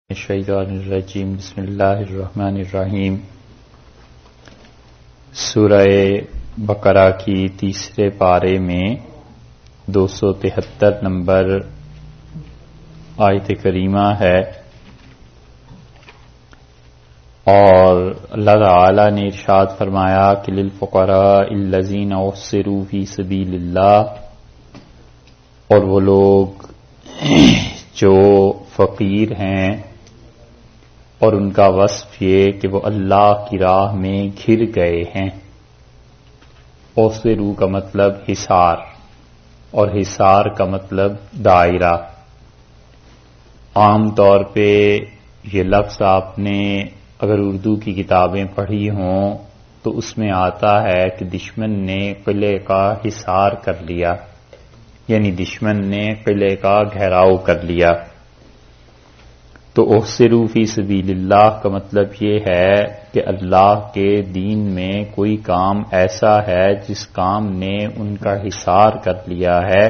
الشیطان الرجیم بسم اللہ الرحمن الرحیم سورہ بقرہ کی تیسرے پارے میں 273 نمبر آیت کریمہ ہے، اور اللہ تعالی نے ارشاد فرمایا کہ للفقراء الذین احصروا فی سبیل اللہ، اور وہ لوگ جو فقیر ہیں اور ان کا وصف یہ کہ وہ اللہ کی راہ میں گھر گئے ہیں۔ اوسرو کا مطلب حصار، اور حصار کا مطلب دائرہ۔ عام طور پہ یہ لفظ آپ نے اگر اردو کی کتابیں پڑھی ہوں تو اس میں آتا ہے کہ دشمن نے قلعے کا حصار کر لیا، یعنی دشمن نے قلعے کا گھیراؤ کر لیا۔ تو احصروا فی سبیل اللہ کا مطلب یہ ہے کہ اللہ کے دین میں کوئی کام ایسا ہے جس کام نے ان کا حصار کر لیا ہے،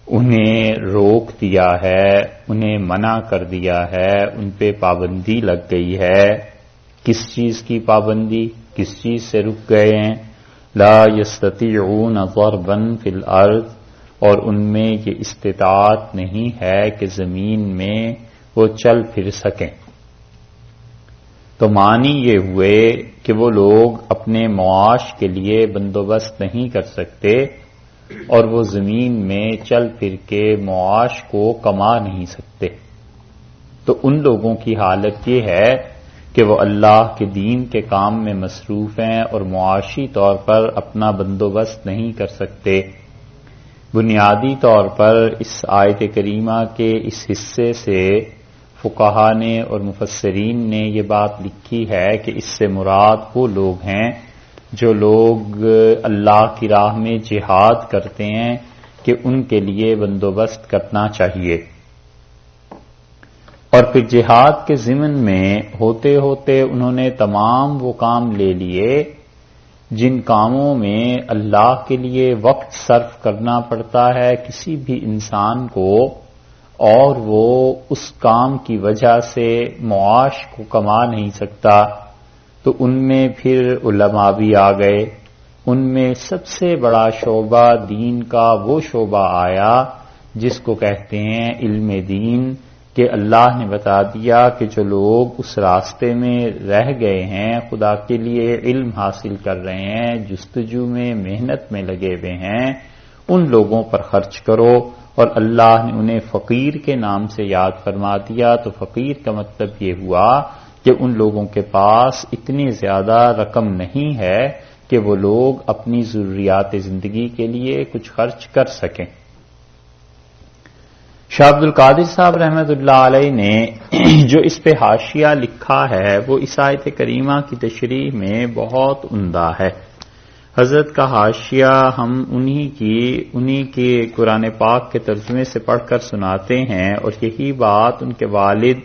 انہیں روک دیا ہے، انہیں منع کر دیا ہے، ان پہ پابندی لگ گئی ہے۔ کس چیز کی پابندی؟ کس چیز سے رک گئے ہیں؟ لا یستطیعون ضربا فی الارض، اور ان میں یہ استطاعت نہیں ہے کہ زمین میں وہ چل پھر سکیں۔ تو معنی یہ ہوئے کہ وہ لوگ اپنے معاش کے لیے بندوبست نہیں کر سکتے، اور وہ زمین میں چل پھر کے معاش کو کما نہیں سکتے۔ تو ان لوگوں کی حالت یہ ہے کہ وہ اللہ کے دین کے کام میں مصروف ہیں اور معاشی طور پر اپنا بندوبست نہیں کر سکتے۔ بنیادی طور پر اس آیت کریمہ کے اس حصے سے فقہاء نے اور مفسرین نے یہ بات لکھی ہے کہ اس سے مراد وہ لوگ ہیں جو لوگ اللہ کی راہ میں جہاد کرتے ہیں کہ ان کے لیے بندوبست کرنا چاہیے، اور پھر جہاد کے ضمن میں ہوتے ہوتے انہوں نے تمام وہ کام لے لیے جن کاموں میں اللہ کے لیے وقت صرف کرنا پڑتا ہے کسی بھی انسان کو، اور وہ اس کام کی وجہ سے معاش کو کما نہیں سکتا۔ تو ان میں پھر علماء بھی آ گئے۔ ان میں سب سے بڑا شعبہ دین کا وہ شعبہ آیا جس کو کہتے ہیں علم دین، کہ اللہ نے بتا دیا کہ جو لوگ اس راستے میں رہ گئے ہیں، خدا کے لیے علم حاصل کر رہے ہیں، جستجو میں محنت میں لگے ہوئے ہیں، ان لوگوں پر خرچ کرو۔ اور اللہ نے انہیں فقیر کے نام سے یاد فرما دیا۔ تو فقیر کا مطلب یہ ہوا کہ ان لوگوں کے پاس اتنی زیادہ رقم نہیں ہے کہ وہ لوگ اپنی ضروریات زندگی کے لیے کچھ خرچ کر سکیں۔ شاہ عبد القادر صاحب رحمۃ اللہ علیہ نے جو اس پہ حاشیہ لکھا ہے وہ اس آیت کریمہ کی تشریح میں بہت عمدہ ہے۔ حضرت کا حاشیہ ہم انہی کے قرآن پاک کے ترجمے سے پڑھ کر سناتے ہیں، اور یہی بات ان کے والد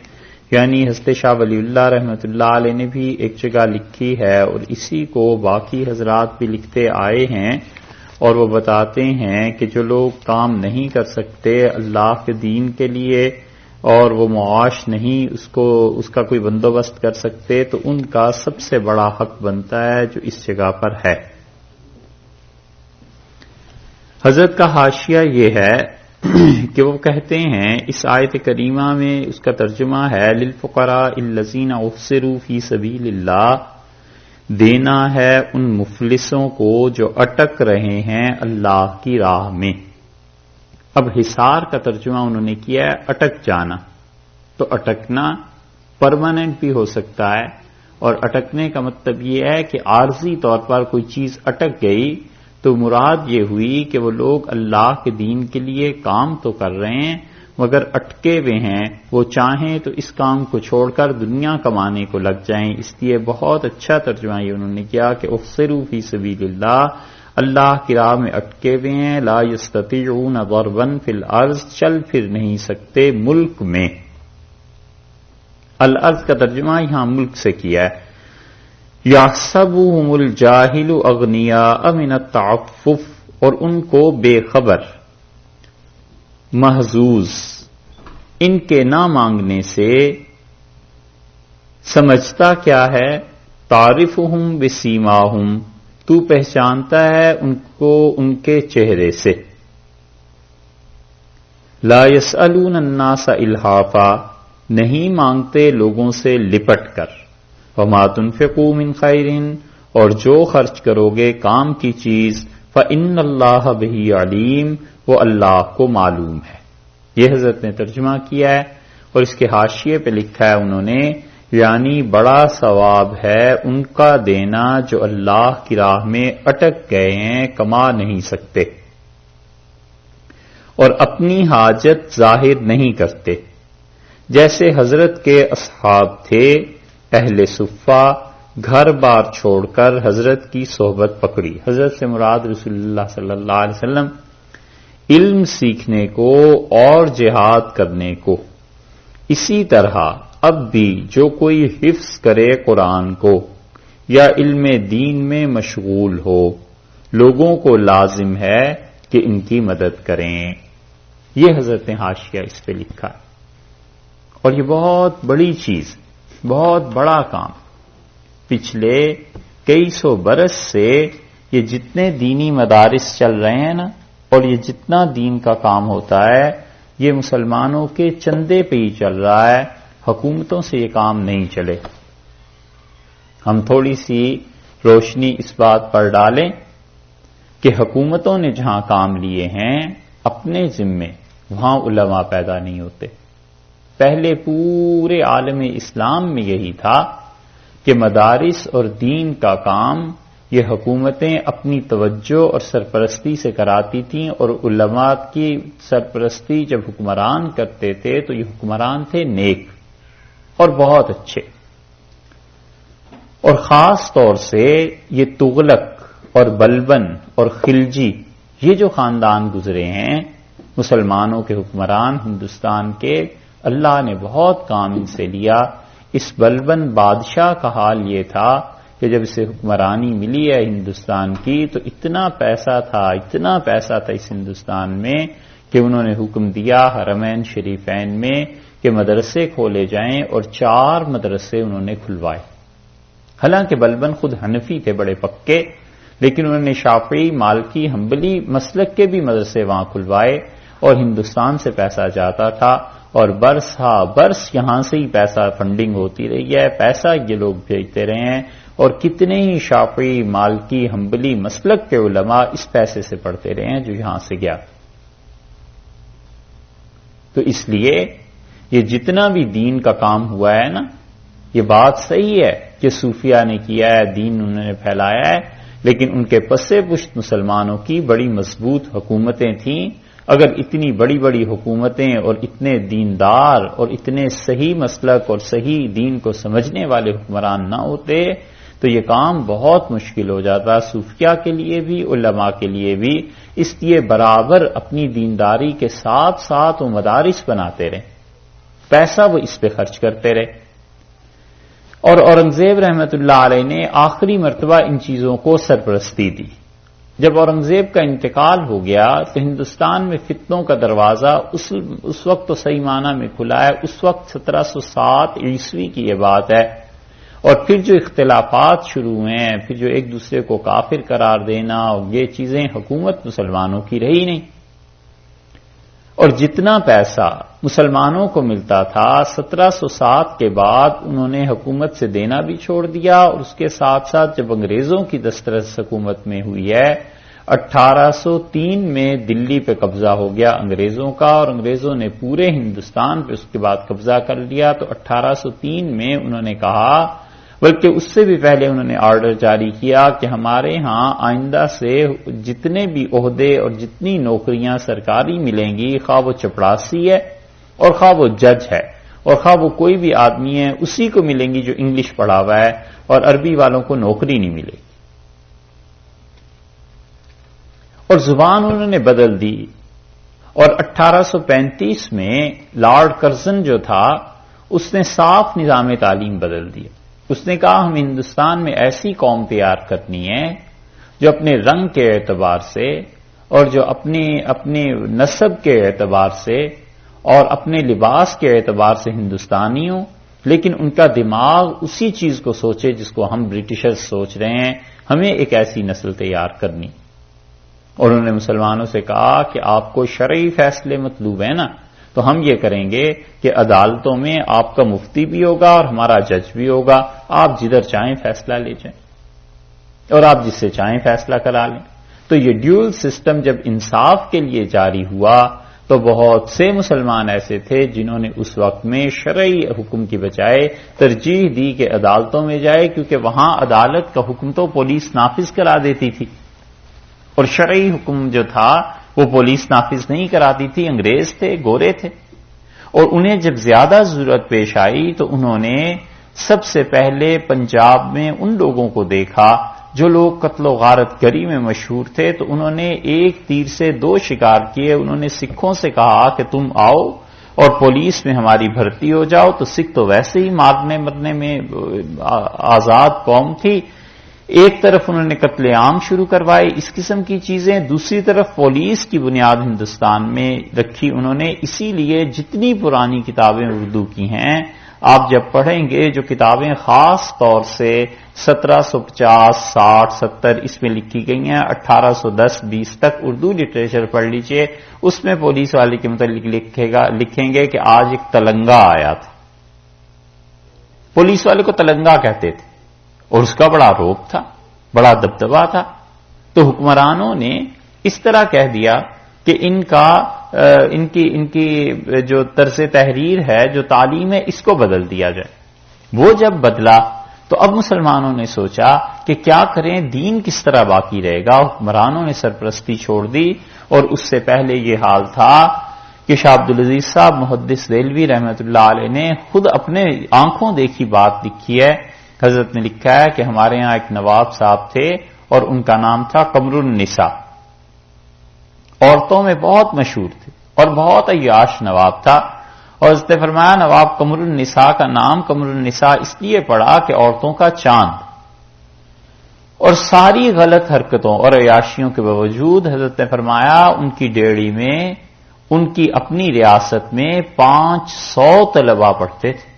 یعنی حضرت شاہ ولی اللہ رحمۃ اللہ علیہ نے بھی ایک جگہ لکھی ہے، اور اسی کو باقی حضرات بھی لکھتے آئے ہیں، اور وہ بتاتے ہیں کہ جو لوگ کام نہیں کر سکتے اللہ کے دین کے لیے، اور وہ معاش نہیں اس کا کوئی بندوبست کر سکتے، تو ان کا سب سے بڑا حق بنتا ہے جو اس جگہ پر ہے۔ حضرت کا حاشیہ یہ ہے کہ وہ کہتے ہیں اس آیت کریمہ میں اس کا ترجمہ ہے للفقراء الذین احصروا فی سبیل اللہ، دینا ہے ان مفلسوں کو جو اٹک رہے ہیں اللہ کی راہ میں۔ اب حصار کا ترجمہ انہوں نے کیا ہے اٹک جانا، تو اٹکنا پرماننٹ بھی ہو سکتا ہے، اور اٹکنے کا مطلب یہ ہے کہ عارضی طور پر کوئی چیز اٹک گئی، تو مراد یہ ہوئی کہ وہ لوگ اللہ کے دین کے لیے کام تو کر رہے ہیں مگر اٹکے ہوئے ہیں، وہ چاہیں تو اس کام کو چھوڑ کر دنیا کمانے کو لگ جائیں۔ اس لیے بہت اچھا ترجمہ یہ انہوں نے کیا کہ احصروا فی سبیل اللہ، اللہ کی راہ میں اٹکے ہوئے ہیں، لا یستطیعون ضربا فی الارض، چل پھر نہیں سکتے ملک میں۔ الارض کا ترجمہ یہاں ملک سے کیا ہے۔ یحسبهم الجاہل اغنیاء من التعفف، اور ان کو بے خبر، محظوظ ان کے نہ مانگنے سے سمجھتا کیا ہے؟ تعرفہم بسیماہم، تو پہچانتا ہے ان کو ان کے چہرے سے. لا یسألون الناس الحافا، نہیں مانگتے لوگوں سے لپٹ کر. وما تنفقوا من خیر، اور جو خرچ کرو گے کام کی چیز، فإن اللہ بہ علیم، وہ اللہ کو معلوم ہے. یہ حضرت نے ترجمہ کیا ہے، اور اس کے حاشیے پہ لکھا ہے انہوں نے، یعنی بڑا ثواب ہے ان کا دینا جو اللہ کی راہ میں اٹک گئے ہیں، کما نہیں سکتے اور اپنی حاجت ظاہر نہیں کرتے. جیسے حضرت کے اصحاب تھے، اہل صفہ، گھر بار چھوڑ کر حضرت کی صحبت پکڑی. حضرت سے مراد رسول اللہ صلی اللہ علیہ وسلم، علم سیکھنے کو اور جہاد کرنے کو. اسی طرح اب بھی جو کوئی حفظ کرے قرآن کو یا علم دین میں مشغول ہو، لوگوں کو لازم ہے کہ ان کی مدد کریں. یہ حضرت نے حاشیہ اس پہ لکھا ہے. اور یہ بہت بڑی چیز، بہت بڑا کام. پچھلے کئی سو برس سے یہ جتنے دینی مدارس چل رہے ہیں نا، اور یہ جتنا دین کا کام ہوتا ہے، یہ مسلمانوں کے چندے پہ ہی چل رہا ہے. حکومتوں سے یہ کام نہیں چلے. ہم تھوڑی سی روشنی اس بات پر ڈالیں کہ حکومتوں نے جہاں کام لیے ہیں اپنے ذمے، وہاں علماء پیدا نہیں ہوتے. پہلے پورے عالم اسلام میں یہی تھا کہ مدارس اور دین کا کام یہ حکومتیں اپنی توجہ اور سرپرستی سے کراتی تھیں، اور علماء کی سرپرستی جب حکمران کرتے تھے تو یہ حکمران تھے نیک اور بہت اچھے. اور خاص طور سے یہ تغلق اور بلبن اور خلجی، یہ جو خاندان گزرے ہیں مسلمانوں کے حکمران ہندوستان کے، اللہ نے بہت کام ان سے لیا. اس بلبن بادشاہ کا حال یہ تھا کہ جب اسے حکمرانی ملی ہے ہندوستان کی تو اتنا پیسہ تھا اس ہندوستان میں کہ انہوں نے حکم دیا حرمین شریفین میں کہ مدرسے کھولے جائیں، اور 4 مدرسے انہوں نے کھلوائے. حالانکہ بلبن خود حنفی تھے بڑے پکے، لیکن انہوں نے شافعی، مالکی، حنبلی مسلک کے بھی مدرسے وہاں کھلوائے، اور ہندوستان سے پیسہ جاتا تھا، اور برس یہاں سے ہی پیسہ فنڈنگ ہوتی رہی ہے، پیسہ یہ لوگ بھیجتے رہے ہیں. اور کتنے ہی شافعی، مالکی، حنبلی مسلک کے علماء اس پیسے سے پڑھتے رہے ہیں جو یہاں سے گیا. تو اس لیے یہ جتنا بھی دین کا کام ہوا ہے نا، یہ بات صحیح ہے کہ صوفیہ نے کیا ہے، دین انہوں نے پھیلایا ہے، لیکن ان کے پسے پشت مسلمانوں کی بڑی مضبوط حکومتیں تھیں. اگر اتنی بڑی بڑی حکومتیں اور اتنے دیندار اور اتنے صحیح مسلک اور صحیح دین کو سمجھنے والے حکمران نہ ہوتے تو یہ کام بہت مشکل ہو جاتا، صوفیہ کے لیے بھی، علماء کے لیے بھی. اس لیے برابر اپنی دینداری کے ساتھ ساتھ وہ مدارس بناتے رہے، پیسہ وہ اس پہ خرچ کرتے رہے. اور اورنگزیب رحمت اللہ علیہ نے آخری مرتبہ ان چیزوں کو سرپرستی دی. جب اورنگزیب کا انتقال ہو گیا تو ہندوستان میں فتنوں کا دروازہ اس وقت تو صحیح معنی میں کھلا ہے. اس وقت 1707 عیسوی کی یہ بات ہے. اور پھر جو اختلافات شروع ہوئے ہیں، پھر جو ایک دوسرے کو کافر قرار دینا، یہ چیزیں حکومت مسلمانوں کی رہی نہیں. اور جتنا پیسہ مسلمانوں کو ملتا تھا 1707 کے بعد انہوں نے حکومت سے دینا بھی چھوڑ دیا. اور اس کے ساتھ ساتھ جب انگریزوں کی دسترس حکومت میں ہوئی ہے، 1803 میں دلی پہ قبضہ ہو گیا انگریزوں کا، اور انگریزوں نے پورے ہندوستان پہ اس کے بعد قبضہ کر لیا. تو 1803 میں انہوں نے کہا، بلکہ اس سے بھی پہلے انہوں نے آرڈر جاری کیا کہ ہمارے ہاں آئندہ سے جتنے بھی عہدے اور جتنی نوکریاں سرکاری ملیں گی، خواہ وہ چپڑاسی ہے اور خواہ وہ جج ہے اور خواہ وہ کوئی بھی آدمی ہے، اسی کو ملیں گی جو انگلش پڑھا ہوا ہے، اور عربی والوں کو نوکری نہیں ملے گی. اور زبان انہوں نے بدل دی. اور 1835 میں لارڈ کرزن جو تھا اس نے صاف نظام تعلیم بدل دیا. اس نے کہا ہم ہندوستان میں ایسی قوم تیار کرنی ہے جو اپنے رنگ کے اعتبار سے اور جو اپنے نسب کے اعتبار سے اور اپنے لباس کے اعتبار سے ہندوستانی ہوں، لیکن ان کا دماغ اسی چیز کو سوچے جس کو ہم برٹشرز سوچ رہے ہیں. ہمیں ایک ایسی نسل تیار کرنی. اور انہوں نے مسلمانوں سے کہا کہ آپ کو شرعی فیصلے مطلوب ہیں نا، تو ہم یہ کریں گے کہ عدالتوں میں آپ کا مفتی بھی ہوگا اور ہمارا جج بھی ہوگا، آپ جدھر چاہیں فیصلہ لے جائیں اور آپ جس سے چاہیں فیصلہ کرا لیں. تو یہ ڈیول سسٹم جب انصاف کے لیے جاری ہوا تو بہت سے مسلمان ایسے تھے جنہوں نے اس وقت میں شرعی حکم کی بجائے ترجیح دی کہ عدالتوں میں جائے، کیونکہ وہاں عدالت کا حکم تو پولیس نافذ کرا دیتی تھی اور شرعی حکم جو تھا وہ پولیس نافذ نہیں کراتی تھی. انگریز تھے، گورے تھے، اور انہیں جب زیادہ ضرورت پیش آئی تو انہوں نے سب سے پہلے پنجاب میں ان لوگوں کو دیکھا جو لوگ قتل و غارت گری میں مشہور تھے، تو انہوں نے ایک تیر سے دو شکار کیے. انہوں نے سکھوں سے کہا کہ تم آؤ اور پولیس میں ہماری بھرتی ہو جاؤ، تو سکھ تو ویسے ہی مارنے مرنے میں آزاد قوم تھی. ایک طرف انہوں نے قتل عام شروع کروائے، اس قسم کی چیزیں. دوسری طرف پولیس کی بنیاد ہندوستان میں رکھی انہوں نے. اسی لیے جتنی پرانی کتابیں اردو کی ہیں آپ جب پڑھیں گے، جو کتابیں خاص طور سے 1750 60 70 اس میں لکھی گئی ہیں، 1810-20 تک اردو لٹریچر پڑھ لیجئے، اس میں پولیس والے کے متعلق لکھیں گے کہ آج ایک تلنگا آیا تھا. پولیس والے کو تلنگا کہتے تھے اور اس کا بڑا روب تھا، بڑا دبدبا تھا. تو حکمرانوں نے اس طرح کہہ دیا کہ ان کی جو طرز تحریر ہے، جو تعلیم ہے، اس کو بدل دیا جائے. وہ جب بدلا تو اب مسلمانوں نے سوچا کہ کیا کریں، دین کس طرح باقی رہے گا. حکمرانوں نے سرپرستی چھوڑ دی. اور اس سے پہلے یہ حال تھا کہ شاہ عبدالعزیز صاحب محدث دہلوی رحمۃ اللہ علیہ نے خود اپنے آنکھوں دیکھی بات لکھی ہے. حضرت نے لکھا ہے کہ ہمارے ہاں ایک نواب صاحب تھے اور ان کا نام تھا قمر النساء. عورتوں میں بہت مشہور تھے اور بہت عیاش نواب تھا. اور حضرت نے فرمایا نواب قمر النساء کا نام قمر النساء اس لیے پڑا کہ عورتوں کا چاند. اور ساری غلط حرکتوں اور عیاشیوں کے باوجود حضرت نے فرمایا ان کی ڈیڑھی میں، ان کی اپنی ریاست میں 500 طلباء پڑھتے تھے.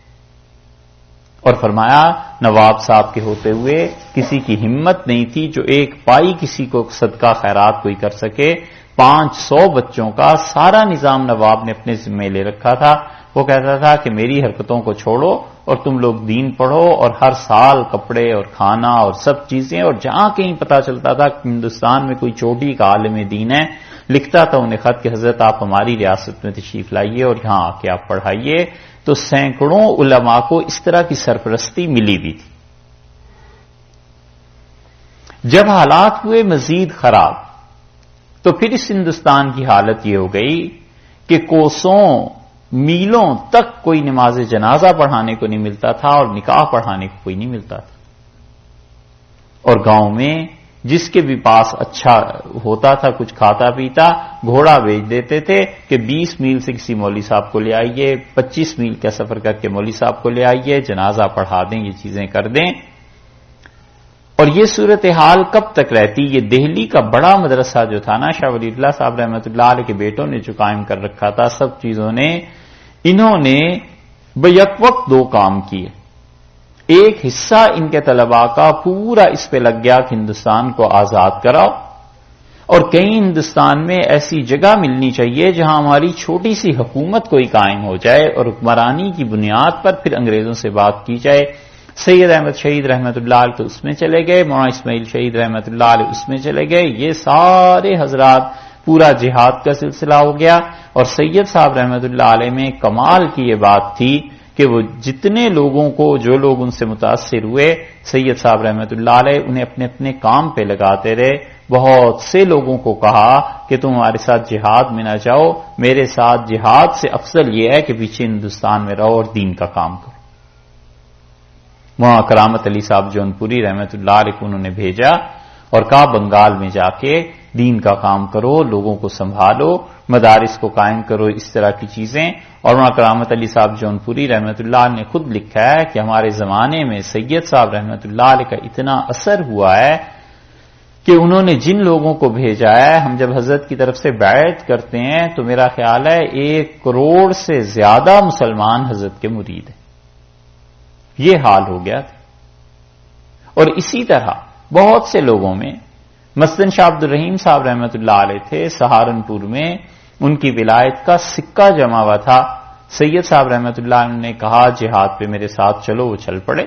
اور فرمایا نواب صاحب کے ہوتے ہوئے کسی کی ہمت نہیں تھی جو ایک پائی کسی کو صدقہ خیرات کوئی کر سکے. 500 بچوں کا سارا نظام نواب نے اپنے ذمہ لے رکھا تھا. وہ کہتا تھا کہ میری حرکتوں کو چھوڑو اور تم لوگ دین پڑھو، اور ہر سال کپڑے اور کھانا اور سب چیزیں. اور جہاں کہیں پتا چلتا تھا کہ ہندوستان میں کوئی چوٹی کا عالم دین ہے، لکھتا تھا انہیں خط کہ حضرت آپ ہماری ریاست میں تشریف لائیے اور یہاں آ کے آپ پڑھائیے. تو سینکڑوں علماء کو اس طرح کی سرپرستی ملی بھی تھی. جب حالات ہوئے مزید خراب تو پھر اس ہندوستان کی حالت یہ ہو گئی کہ کوسوں میلوں تک کوئی نماز جنازہ پڑھانے کو نہیں ملتا تھا اور نکاح پڑھانے کو کوئی نہیں ملتا تھا. اور گاؤں میں جس کے بھی پاس اچھا ہوتا تھا کچھ کھاتا پیتا، گھوڑا بیچ دیتے تھے کہ 20 میل سے کسی مولوی صاحب کو لے آئیے، 25 میل کا سفر کر کے مولوی صاحب کو لے آئیے، جنازہ پڑھا دیں، یہ چیزیں کر دیں. اور یہ صورتحال کب تک رہتی؟ یہ دہلی کا بڑا مدرسہ جو تھا نا، شاہ ولی اللہ صاحب رحمۃ اللہ علیہ کے بیٹوں نے جو قائم کر رکھا تھا، سب چیزوں نے انہوں نے بیک وقت دو کام کیے. ایک حصہ ان کے طلباء کا پورا اس پہ لگ گیا کہ ہندوستان کو آزاد کراؤ، اور کہیں ہندوستان میں ایسی جگہ ملنی چاہیے جہاں ہماری چھوٹی سی حکومت کوئی قائم ہو جائے اور حکمرانی کی بنیاد پر پھر انگریزوں سے بات کی جائے. سید احمد شہید رحمۃ اللہ علیہ تو اس میں چلے گئے، مولانا اسماعیل شہید رحمۃ اللہ علیہ اس میں چلے گئے. یہ سارے حضرات پورا جہاد کا سلسلہ ہو گیا. اور سید صاحب رحمۃ اللہ علیہ میں کمال کی یہ بات تھی کہ وہ جتنے لوگوں کو، جو لوگ ان سے متاثر ہوئے، سید صاحب رحمۃ اللہ علیہ انہیں اپنے اپنے کام پہ لگاتے رہے. بہت سے لوگوں کو کہا کہ تم ہمارے ساتھ جہاد میں نہ جاؤ، میرے ساتھ جہاد سے افضل یہ ہے کہ پیچھے ہندوستان میں رہو اور دین کا کام کرو. وہاں کرامت علی صاحب جونپوری رحمۃ اللہ علیہ کو انہوں نے بھیجا اور کہا بنگال میں جا کے دین کا کام کرو، لوگوں کو سنبھالو، مدارس کو قائم کرو، اس طرح کی چیزیں. اور وہاں کرامت علی صاحب جونپوری رحمۃ اللہ علیہ نے خود لکھا ہے کہ ہمارے زمانے میں سید صاحب رحمۃ اللہ علیہ کا اتنا اثر ہوا ہے کہ انہوں نے جن لوگوں کو بھیجا ہے، ہم جب حضرت کی طرف سے بیعت کرتے ہیں تو میرا خیال ہے 1 کروڑ سے زیادہ مسلمان حضرت کے مرید ہیں. یہ حال ہو گیا تھا. اور اسی طرح بہت سے لوگوں میں، مثلاً شاہ عبد الرحیم صاحب رحمۃ اللہ علیہ تھے سہارنپور میں، ان کی ولایت کا سکہ جمع ہوا تھا. سید صاحب رحمۃ اللہ علیہ نے کہا جہاد پہ میرے ساتھ چلو، وہ چل پڑے.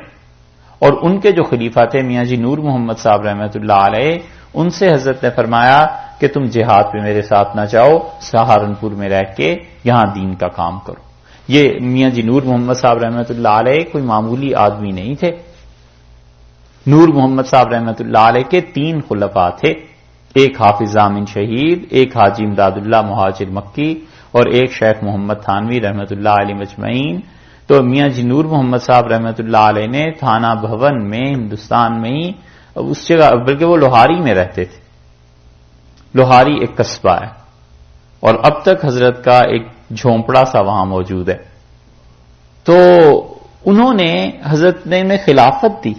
اور ان کے جو خلیفہ تھے میاں جی نور محمد صاحب رحمۃ اللہ علیہ، ان سے حضرت نے فرمایا کہ تم جہاد پہ میرے ساتھ نہ جاؤ، سہارنپور میں رہ کے یہاں دین کا کام کرو. یہ میاں جی نور محمد صاحب رحمۃ اللہ علیہ کوئی معمولی آدمی نہیں تھے. نور محمد صاحب رحمۃ اللہ علیہ کے 3 خلفاء تھے، ایک حافظ ضامن شہید، ایک حاجی امداد اللہ مہاجر مکی، اور ایک شیخ محمد تھانوی رحمۃ اللہ علیہ مجمعین. تو میاں جی نور محمد صاحب رحمۃ اللہ علیہ نے تھانہ بھون میں ہندوستان میں ہی اس جگہ، بلکہ وہ لوہاری میں رہتے تھے. لوہاری ایک قصبہ ہے اور اب تک حضرت کا ایک جھونپڑا سا وہاں موجود ہے. تو انہوں نے حضرت نے خلافت دی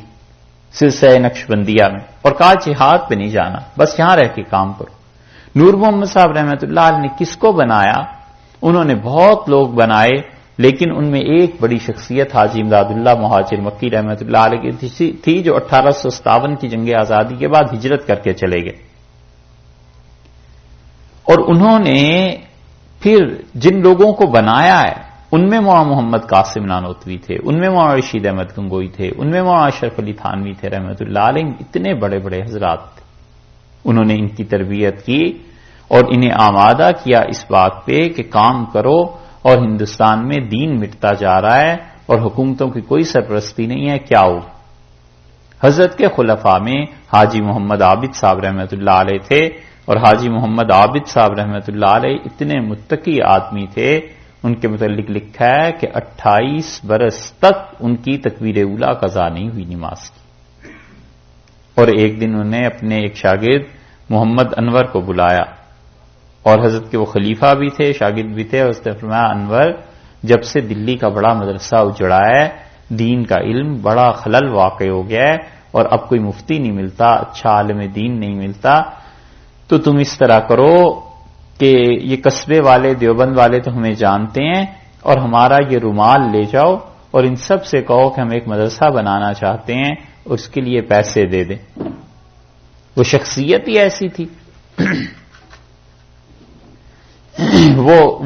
سلسلہ نقشبندیہ میں اور کہا جہاد پہ نہیں جانا، بس یہاں رہ کے کام کرو. نور محمد صاحب رحمۃ اللہ علیہ نے کس کو بنایا؟ انہوں نے بہت لوگ بنائے، لیکن ان میں ایک بڑی شخصیت حاجی امداد اللہ مہاجر مکی رحمۃ اللہ علیہ کی تھی، جو 1857 کی جنگ آزادی کے بعد ہجرت کر کے چلے گئے. اور انہوں نے پھر جن لوگوں کو بنایا ہے ان میں مولانا محمد قاسم نانوتوی تھے، ان میں مولانا رشید احمد گنگوئی تھے، ان میں مولانا اشرف علی تھانوی تھے رحمۃ اللہ علیہ. اتنے بڑے بڑے حضرات تھے. انہوں نے ان کی تربیت کی اور انہیں آمادہ کیا اس بات پہ کہ کام کرو، اور ہندوستان میں دین مٹتا جا رہا ہے اور حکومتوں کی کوئی سرپرستی نہیں ہے، کیا ہو. حضرت کے خلفاء میں حاجی محمد عابد صاحب رحمۃ اللہ علیہ تھے، اور حاجی محمد عابد صاحب رحمۃ اللہ علیہ اتنے متقی آدمی تھے، ان کے متعلق لکھا ہے کہ 28 برس تک ان کی تکبیر اولیٰ قضا نہیں ہوئی نماز کی. اور ایک دن انہوں نے اپنے ایک شاگرد محمد انور کو بلایا، اور حضرت کے وہ خلیفہ بھی تھے، شاگرد بھی تھے، اور اس نے فرمایا انور، جب سے دلی کا بڑا مدرسہ اجڑا ہے، دین کا علم بڑا خلل واقع ہو گیا ہے، اور اب کوئی مفتی نہیں ملتا، اچھا عالم دین نہیں ملتا، تو تم اس طرح کرو کہ یہ قصبے والے دیوبند والے تو ہمیں جانتے ہیں، اور ہمارا یہ رومال لے جاؤ اور ان سب سے کہو کہ ہم ایک مدرسہ بنانا چاہتے ہیں، اس کے لیے پیسے دے دیں. وہ شخصیت ہی ایسی تھی،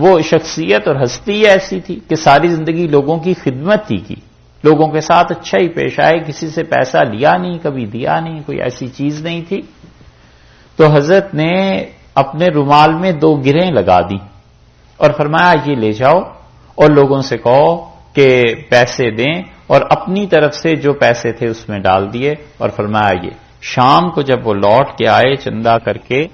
وہ شخصیت اور ہستی ایسی تھی کہ ساری زندگی لوگوں کی خدمت ہی کی، لوگوں کے ساتھ اچھا ہی پیش آئے، کسی سے پیسہ لیا نہیں، کبھی دیا نہیں، کوئی ایسی چیز نہیں تھی. تو حضرت نے اپنے رومال میں 2 گرہیں لگا دی اور فرمایا یہ لے جاؤ اور لوگوں سے کہو کہ پیسے دیں، اور اپنی طرف سے جو پیسے تھے اس میں ڈال دیے، اور فرمایا یہ شام کو جب وہ لوٹ کے آئے چندہ کر کے،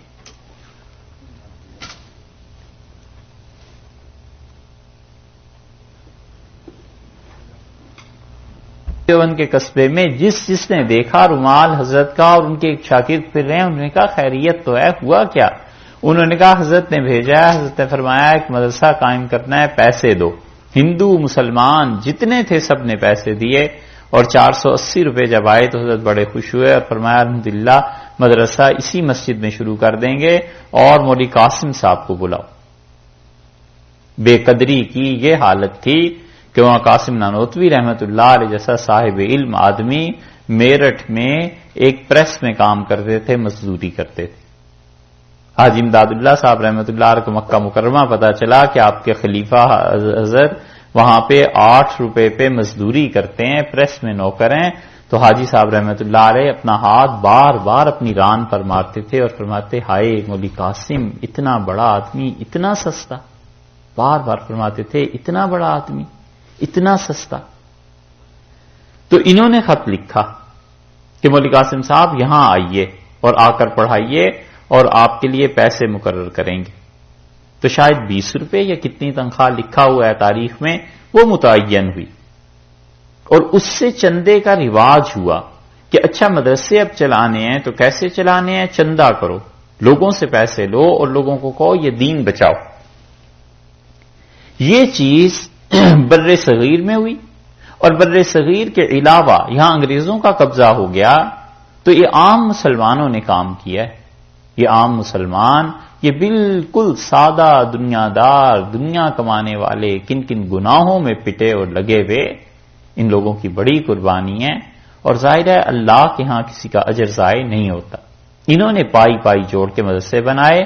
دیوبند کے قصبے میں جس نے دیکھا رومال حضرت کا اور ان کے ایک شاگرد پھر رہے ہیں، انہوں نے کہا خیریت تو ہے، ہوا کیا؟ انہوں نے کہا حضرت نے بھیجا ہے، حضرت نے فرمایا ایک مدرسہ قائم کرنا ہے، پیسے دو. ہندو مسلمان جتنے تھے سب نے پیسے دیے، اور 480 روپے جب آئے تو حضرت بڑے خوش ہوئے اور فرمایا الحمدللہ مدرسہ اسی مسجد میں شروع کر دیں گے، اور مولوی قاسم صاحب کو بلاؤ. بے قدری کی یہ حالت تھی کہ وہاں قاسم نانوتوی رحمۃ اللہ علیہ جیسا صاحب علم آدمی میرٹھ میں ایک پریس میں کام کرتے تھے، مزدوری کرتے تھے. حاجی امداد اللہ صاحب رحمۃ اللہ علیہ کو مکہ مکرمہ پتا چلا کہ آپ کے خلیفہ حضرت وہاں پہ 8 روپے پہ مزدوری کرتے ہیں، پریس میں نوکر ہیں. تو حاجی صاحب رحمۃ اللہ علیہ اپنا ہاتھ بار بار اپنی ران پر مارتے تھے اور فرماتے ہائے مولوی قاسم اتنا بڑا آدمی اتنا سستا، بار بار فرماتے تھے اتنا بڑا آدمی اتنا سستا. تو انہوں نے خط لکھا کہ مولوی قاسم صاحب یہاں آئیے اور آ کر پڑھائیے اور آپ کے لیے پیسے مقرر کریں گے. تو شاید 20 روپے یا کتنی تنخواہ لکھا ہوا ہے تاریخ میں، وہ متعین ہوئی. اور اس سے چندے کا رواج ہوا کہ اچھا مدرسے اب چلانے ہیں تو کیسے چلانے ہیں، چندہ کرو، لوگوں سے پیسے لو اور لوگوں کو کہو یہ دین بچاؤ. یہ چیز بر صغیر میں ہوئی، اور بر صغیر کے علاوہ یہاں انگریزوں کا قبضہ ہو گیا تو یہ عام مسلمانوں نے کام کیا ہے. یہ عام مسلمان، یہ بالکل سادہ دنیا دار، دنیا کمانے والے کن کن گناہوں میں پٹے اور لگے ہوئے، ان لوگوں کی بڑی قربانی ہے. اور ظاہر ہے اللہ کے ہاں کسی کا اجر ضائع نہیں ہوتا. انہوں نے پائی پائی جوڑ کے مدرسے بنائے.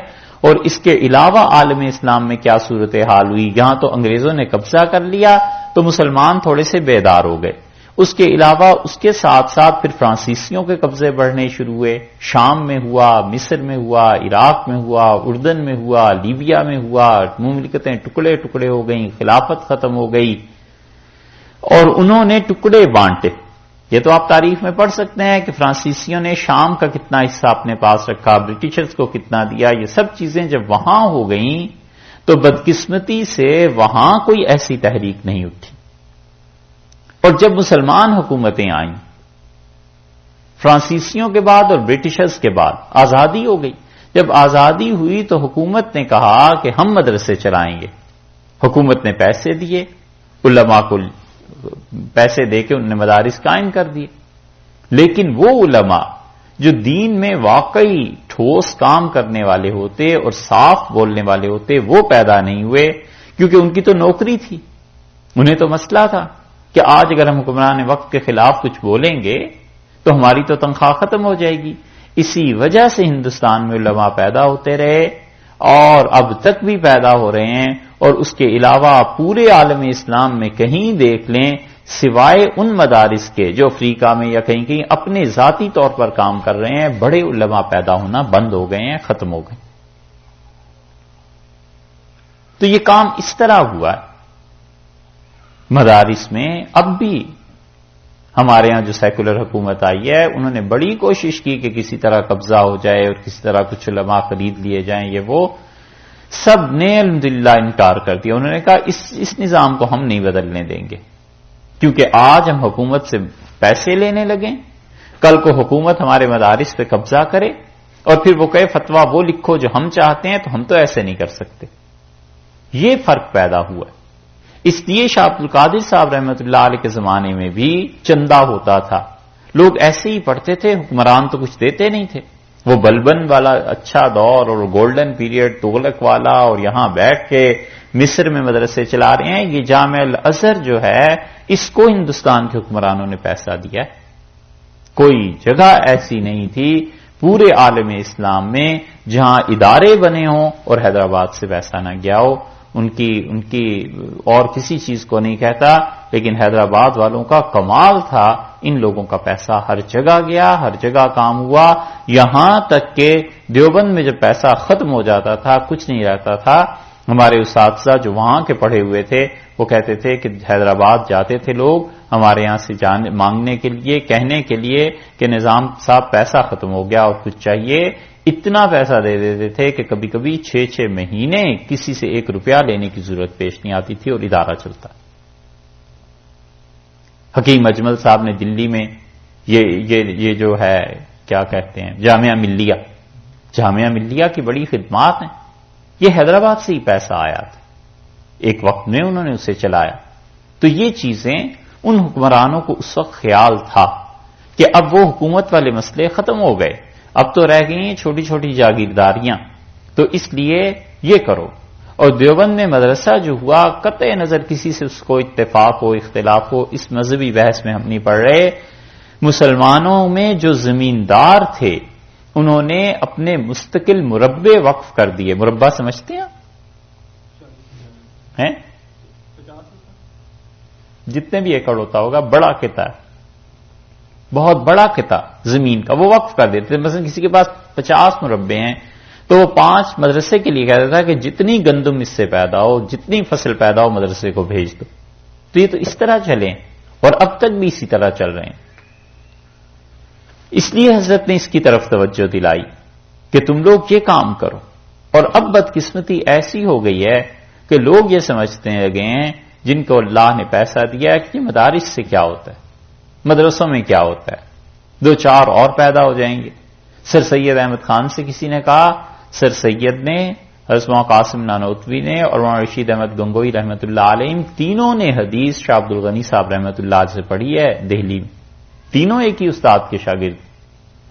اور اس کے علاوہ عالم اسلام میں کیا صورتحال ہوئی؟ یہاں تو انگریزوں نے قبضہ کر لیا تو مسلمان تھوڑے سے بیدار ہو گئے. اس کے علاوہ اس کے ساتھ ساتھ پھر فرانسیسیوں کے قبضے بڑھنے شروع ہوئے. شام میں ہوا، مصر میں ہوا، عراق میں ہوا، اردن میں ہوا، لیبیا میں ہوا. مملکتیں ٹکڑے ٹکڑے ہو گئیں، خلافت ختم ہو گئی اور انہوں نے ٹکڑے بانٹے. یہ تو آپ تاریخ میں پڑھ سکتے ہیں کہ فرانسیسیوں نے شام کا کتنا حصہ اپنے پاس رکھا، برٹشرز کو کتنا دیا. یہ سب چیزیں جب وہاں ہو گئیں تو بدقسمتی سے وہاں کوئی ایسی تحریک نہیں اٹھی. اور جب مسلمان حکومتیں آئیں فرانسیسیوں کے بعد اور برٹشرز کے بعد، آزادی ہو گئی. جب آزادی ہوئی تو حکومت نے کہا کہ ہم مدرسے چلائیں گے. حکومت نے پیسے دیے، علماء کو پیسے دے کے انہوں نے مدارس قائم کر دیے. لیکن وہ علماء جو دین میں واقعی ٹھوس کام کرنے والے ہوتے اور صاف بولنے والے ہوتے وہ پیدا نہیں ہوئے، کیونکہ ان کی تو نوکری تھی. انہیں تو مسئلہ تھا کہ آج اگر ہم حکمران وقت کے خلاف کچھ بولیں گے تو ہماری تو تنخواہ ختم ہو جائے گی. اسی وجہ سے ہندوستان میں علماء پیدا ہوتے رہے اور اب تک بھی پیدا ہو رہے ہیں. اور اس کے علاوہ پورے عالم اسلام میں کہیں دیکھ لیں، سوائے ان مدارس کے جو افریقہ میں یا کہیں کہیں اپنے ذاتی طور پر کام کر رہے ہیں، بڑے علماء پیدا ہونا بند ہو گئے ہیں، ختم ہو گئے. تو یہ کام اس طرح ہوا ہے. مدارس میں اب بھی ہمارے ہاں جو سیکولر حکومت آئی ہے انہوں نے بڑی کوشش کی کہ کسی طرح قبضہ ہو جائے اور کسی طرح کچھ علماء خرید لیے جائیں. یہ وہ سب نے الحمدللہ انکار کر دیا. انہوں نے کہا اس نظام کو ہم نہیں بدلنے دیں گے، کیونکہ آج ہم حکومت سے پیسے لینے لگیں، کل کو حکومت ہمارے مدارس پہ قبضہ کرے اور پھر وہ کہے فتویٰ وہ لکھو جو ہم چاہتے ہیں، تو ہم تو ایسے نہیں کر سکتے. یہ فرق پیدا ہوا. اس لیے شاہ عبد القادر صاحب رحمۃ اللہ علیہ کے زمانے میں بھی چندہ ہوتا تھا. لوگ ایسے ہی پڑھتے تھے، حکمران تو کچھ دیتے نہیں تھے. وہ بلبن والا اچھا دور اور گولڈن پیریڈ تغلق والا، اور یہاں بیٹھ کے مصر میں مدرسے چلا رہے ہیں. یہ جامع الازہر جو ہے اس کو ہندوستان کے حکمرانوں نے پیسہ دیا. کوئی جگہ ایسی نہیں تھی پورے عالم اسلام میں جہاں ادارے بنے ہوں اور حیدرآباد سے پیسہ نہ گیا ہو. ان کی اور کسی چیز کو نہیں کہتا، لیکن حیدرآباد والوں کا کمال تھا، ان لوگوں کا پیسہ ہر جگہ گیا، ہر جگہ کام ہوا. یہاں تک کہ دیوبند میں جب پیسہ ختم ہو جاتا تھا، کچھ نہیں رہتا تھا، ہمارے اساتذہ جو وہاں کے پڑھے ہوئے تھے وہ کہتے تھے کہ حیدرآباد جاتے تھے لوگ ہمارے یہاں سے مانگنے کے لیے، کہنے کے لیے کہ نظام صاحب پیسہ ختم ہو گیا اور کچھ چاہیے. اتنا پیسہ دے دیتے تھے کہ کبھی کبھی 6 مہینے کسی سے 1 روپیہ لینے کی ضرورت پیش نہیں آتی تھی اور ادارہ چلتا. حکیم اجمل صاحب نے دلی میں یہ جو ہے کیا کہتے ہیں جامعہ ملیہ کی بڑی خدمات ہیں. یہ حیدرآباد سے ہی پیسہ آیا تھا، ایک وقت میں انہوں نے اسے چلایا. تو یہ چیزیں ان حکمرانوں کو اس وقت خیال تھا کہ اب وہ حکومت والے مسئلے ختم ہو گئے، اب تو رہ گئی ہیں چھوٹی چھوٹی جاگیرداریاں، تو اس لیے یہ کرو. اور دیوبند میں مدرسہ جو ہوا، قطع نظر کسی سے اس کو اتفاق ہو اختلاف ہو، اس مذہبی بحث میں ہم نہیں پڑھ رہے. مسلمانوں میں جو زمیندار تھے انہوں نے اپنے مستقل مربع وقف کر دیے. مربع سمجھتے ہیں؟ جتنے بھی ایکڑ ہوتا ہوگا، بڑا قطعہ، بہت بڑا قطعہ زمین کا وہ وقف کر دیتے تھے. مثلا کسی کے پاس 50 مربع ہیں تو وہ 5 مدرسے کے لیے کہتا تھا کہ جتنی گندم اس سے پیدا ہو، جتنی فصل پیدا ہو مدرسے کو بھیج دو. تو یہ تو اس طرح چلے اور اب تک بھی اسی طرح چل رہے ہیں. اس لیے حضرت نے اس کی طرف توجہ دلائی کہ تم لوگ یہ کام کرو. اور اب بدقسمتی ایسی ہو گئی ہے کہ لوگ یہ سمجھتے لگے ہیں جن کو اللہ نے پیسہ دیا ہے کہ مدارس سے کیا ہوتا ہے، مدرسوں میں کیا ہوتا ہے، 2-4 اور پیدا ہو جائیں گے. سر سید احمد خان سے کسی نے کہا، سر سید نے، حضرت مولانا قاسم نانوتوی نے اور مولانا رشید احمد گنگوئی رحمۃ اللہ علیہ تینوں نے حدیث شاہ عبد الغنی صاحب رحمۃ اللہ سے پڑھی ہے دہلی میں. تینوں ایک ہی استاد کے شاگرد،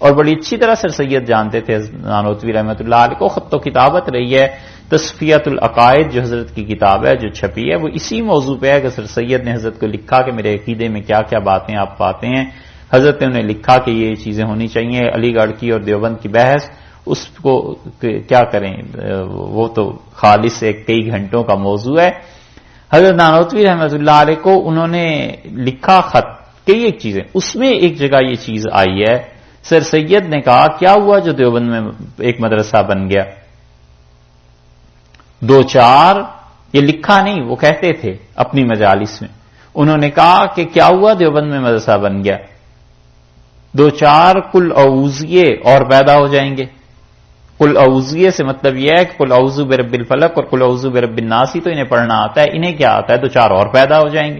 اور بڑی اچھی طرح سر سید جانتے تھے نانوتوی رحمۃ اللہ علیہ کو. خط و کتابت رہی ہے. تصفیۃ العقائد جو حضرت کی کتاب ہے جو چھپی ہے وہ اسی موضوع پہ ہے کہ سر سید نے حضرت کو لکھا کہ میرے عقیدے میں کیا کیا باتیں آپ پاتے ہیں. حضرت نے انہیں لکھا کہ یہ چیزیں ہونی چاہیے. علی گڑھ کی اور دیوبند کی بحث اس کو کیا کریں، وہ تو خالص ایک کئی گھنٹوں کا موضوع ہے. حضرت نانوتوی رحمۃ اللہ علیہ کو انہوں نے لکھا خط کئی ایک چیزیں، اس میں ایک جگہ یہ چیز آئی ہے. سر سید نے کہا کیا ہوا جو دیوبند میں ایک مدرسہ بن گیا؟ دو چار، یہ لکھا نہیں، وہ کہتے تھے اپنی مجالس میں. انہوں نے کہا کہ کیا ہوا دیوبند میں مدرسہ بن گیا؟ دو چار کل اعوذیے اور پیدا ہو جائیں گے. کل اعوذیے سے مطلب یہ ہے کہ کل اعوذ برب الفلق اور کل اعوذ برب الناس تو انہیں پڑھنا آتا ہے. انہیں کیا آتا ہے؟ دو چار اور پیدا ہو جائیں گے.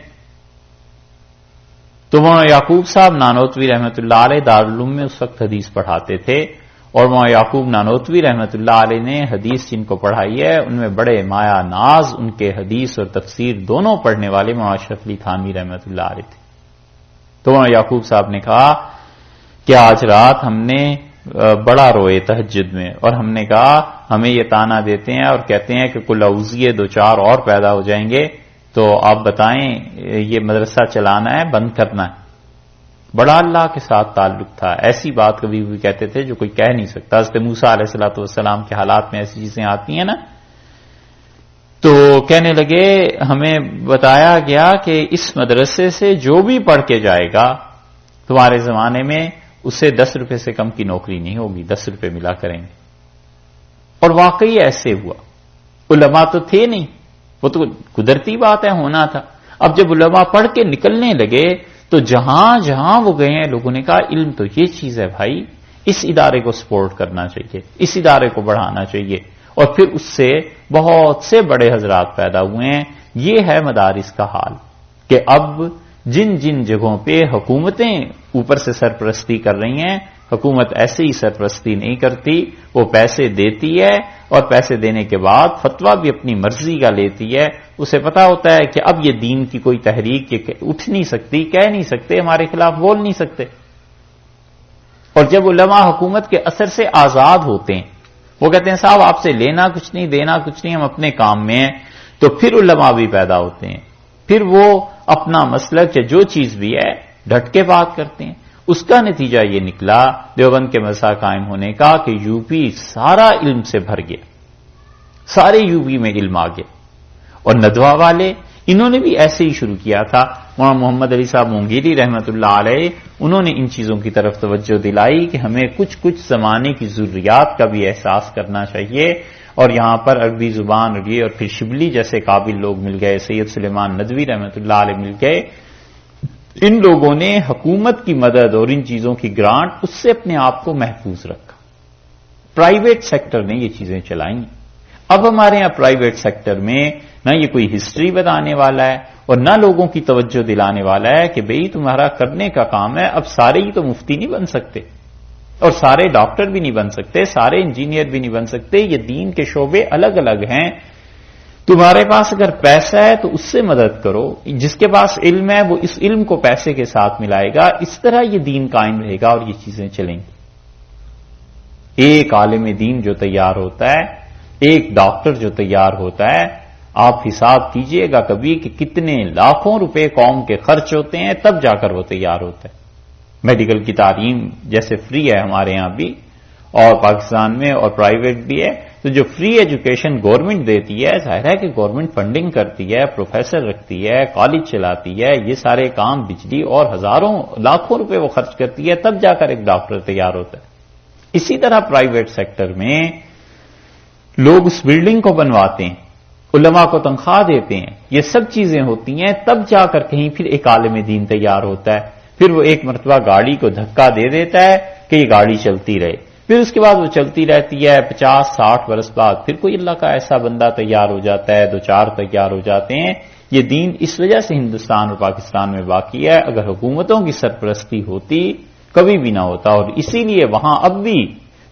تو مولانا یعقوب صاحب نانوتوی رحمۃ اللہ علیہ دارالعلوم میں اس وقت حدیث پڑھاتے تھے، اور مولانا یعقوب نانوتوی رحمۃ اللہ علیہ نے حدیث جن کو پڑھائی ہے ان میں بڑے مایا ناز ان کے حدیث اور تفسیر دونوں پڑھنے والے مولانا اشرف علی تھانوی رحمۃ اللہ علیہ تھے. تو مولانا یعقوب صاحب نے کہا کہ آج رات ہم نے بڑا روئے تہجد میں، اور ہم نے کہا ہمیں یہ تانا دیتے ہیں اور کہتے ہیں کہ کل اعوذیے دو چار اور پیدا ہو جائیں گے، تو آپ بتائیں یہ مدرسہ چلانا ہے بند کرنا ہے؟ بڑا اللہ کے ساتھ تعلق تھا. ایسی بات کبھی بھی کہتے تھے جو کوئی کہہ نہیں سکتا. حضرت موسیٰ علیہ الصلوۃ والسلام کے حالات میں ایسی چیزیں آتی ہیں نا. تو کہنے لگے ہمیں بتایا گیا کہ اس مدرسے سے جو بھی پڑھ کے جائے گا تمہارے زمانے میں اسے 10 روپے سے کم کی نوکری نہیں ہوگی، 10 روپے ملا کریں گے. اور واقعی ایسے ہوا. علماء تو تھے نہیں، وہ تو قدرتی بات ہے، ہونا تھا. اب جب علماء پڑھ کے نکلنے لگے تو جہاں جہاں وہ گئے ہیں لوگوں نے کہا علم تو یہ چیز ہے بھائی، اس ادارے کو سپورٹ کرنا چاہیے، اس ادارے کو بڑھانا چاہیے. اور پھر اس سے بہت سے بڑے حضرات پیدا ہوئے ہیں. یہ ہے مدارس کا حال کہ اب جن جن جگہوں پہ حکومتیں اوپر سے سرپرستی کر رہی ہیں، حکومت ایسے ہی سرپرستی نہیں کرتی، وہ پیسے دیتی ہے اور پیسے دینے کے بعد فتویٰ بھی اپنی مرضی کا لیتی ہے. اسے پتا ہوتا ہے کہ اب یہ دین کی کوئی تحریک اٹھ نہیں سکتی، کہہ نہیں سکتے، ہمارے خلاف بول نہیں سکتے. اور جب علماء حکومت کے اثر سے آزاد ہوتے ہیں، وہ کہتے ہیں صاحب آپ سے لینا کچھ نہیں دینا کچھ نہیں، ہم اپنے کام میں ہیں، تو پھر علماء بھی پیدا ہوتے ہیں. پھر وہ اپنا مسلک یا جو چیز بھی ہے ڈٹ کے بات کرتے ہیں. اس کا نتیجہ یہ نکلا دیوبند کے مدرسہ قائم ہونے کا کہ یو پی سارا علم سے بھر گیا، سارے یو پی میں علم آ گیا. اور ندوہ والے انہوں نے بھی ایسے ہی شروع کیا تھا. مولانا محمد علی صاحب مونگیری رحمۃ اللہ علیہ انہوں نے ان چیزوں کی طرف توجہ دلائی کہ ہمیں کچھ زمانے کی ضروریات کا بھی احساس کرنا چاہیے. اور یہاں پر عربی زبان اور پھر شبلی جیسے قابل لوگ مل گئے، سید سلیمان ندوی رحمۃ اللہ علیہ مل گئے. ان لوگوں نے حکومت کی مدد اور ان چیزوں کی گرانٹ اس سے اپنے آپ کو محفوظ رکھا. پرائیویٹ سیکٹر نے یہ چیزیں چلائیں. اب ہمارے یہاں پرائیویٹ سیکٹر میں نہ یہ کوئی ہسٹری بتانے والا ہے اور نہ لوگوں کی توجہ دلانے والا ہے کہ بھئی تمہارا کرنے کا کام ہے. اب سارے ہی تو مفتی نہیں بن سکتے اور سارے ڈاکٹر بھی نہیں بن سکتے، سارے انجینئر بھی نہیں بن سکتے. یہ دین کے شعبے الگ الگ ہیں. تمہارے پاس اگر پیسہ ہے تو اس سے مدد کرو، جس کے پاس علم ہے وہ اس علم کو پیسے کے ساتھ ملائے گا. اس طرح یہ دین قائم رہے گا اور یہ چیزیں چلیں گی. ایک عالم دین جو تیار ہوتا ہے، ایک ڈاکٹر جو تیار ہوتا ہے، آپ حساب کیجئے گا کبھی کہ کتنے لاکھوں روپے قوم کے خرچ ہوتے ہیں تب جا کر وہ تیار ہوتا ہے. میڈیکل کی تعلیم جیسے فری ہے ہمارے ہاں بھی اور پاکستان میں اور پرائیویٹ بھی ہے، تو جو فری ایجوکیشن گورنمنٹ دیتی ہے ظاہر ہے کہ گورنمنٹ فنڈنگ کرتی ہے، پروفیسر رکھتی ہے، کالج چلاتی ہے، یہ سارے کام بجلی اور ہزاروں لاکھوں روپے وہ خرچ کرتی ہے تب جا کر ایک ڈاکٹر تیار ہوتا ہے. اسی طرح پرائیویٹ سیکٹر میں لوگ اس بلڈنگ کو بنواتے ہیں، علماء کو تنخواہ دیتے ہیں، یہ سب چیزیں ہوتی ہیں تب جا کر کہیں پھر ایک عالم دین تیار ہوتا ہے. پھر وہ ایک مرتبہ گاڑی کو دھکا دے دیتا ہے کہ یہ گاڑی چلتی رہے، پھر اس کے بعد وہ چلتی رہتی ہے. 50-60 برس بعد پھر کوئی اللہ کا ایسا بندہ تیار ہو جاتا ہے، 2-4 تیار ہو جاتے ہیں. یہ دین اس وجہ سے ہندوستان اور پاکستان میں باقی ہے. اگر حکومتوں کی سرپرستی ہوتی کبھی بھی نہ ہوتا. اور اسی لیے وہاں اب بھی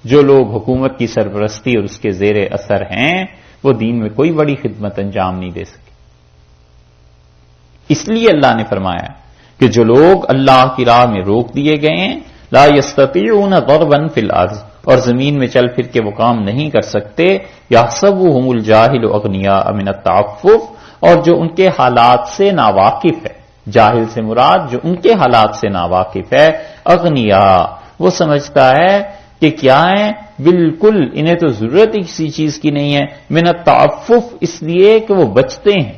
جو لوگ حکومت کی سرپرستی اور اس کے زیر اثر ہیں وہ دین میں کوئی بڑی خدمت انجام نہیں دے سکے. اس لیے اللہ نے فرمایا کہ جو لوگ اللہ کی راہ میں روک دیے گئے ہیں لا یستطیعون ضربا فی الارض، اور زمین میں چل پھر کے وہ کام نہیں کر سکتے. یحسبهم الجاہل اغنیاء من التعفف، اور جو ان کے حالات سے ناواقف ہے، جاہل سے مراد جو ان کے حالات سے ناواقف ہے، اغنیاء وہ سمجھتا ہے کہ کیا ہے، بالکل انہیں تو ضرورت ہی کسی چیز کی نہیں ہے. من التعفف اس لیے کہ وہ بچتے ہیں.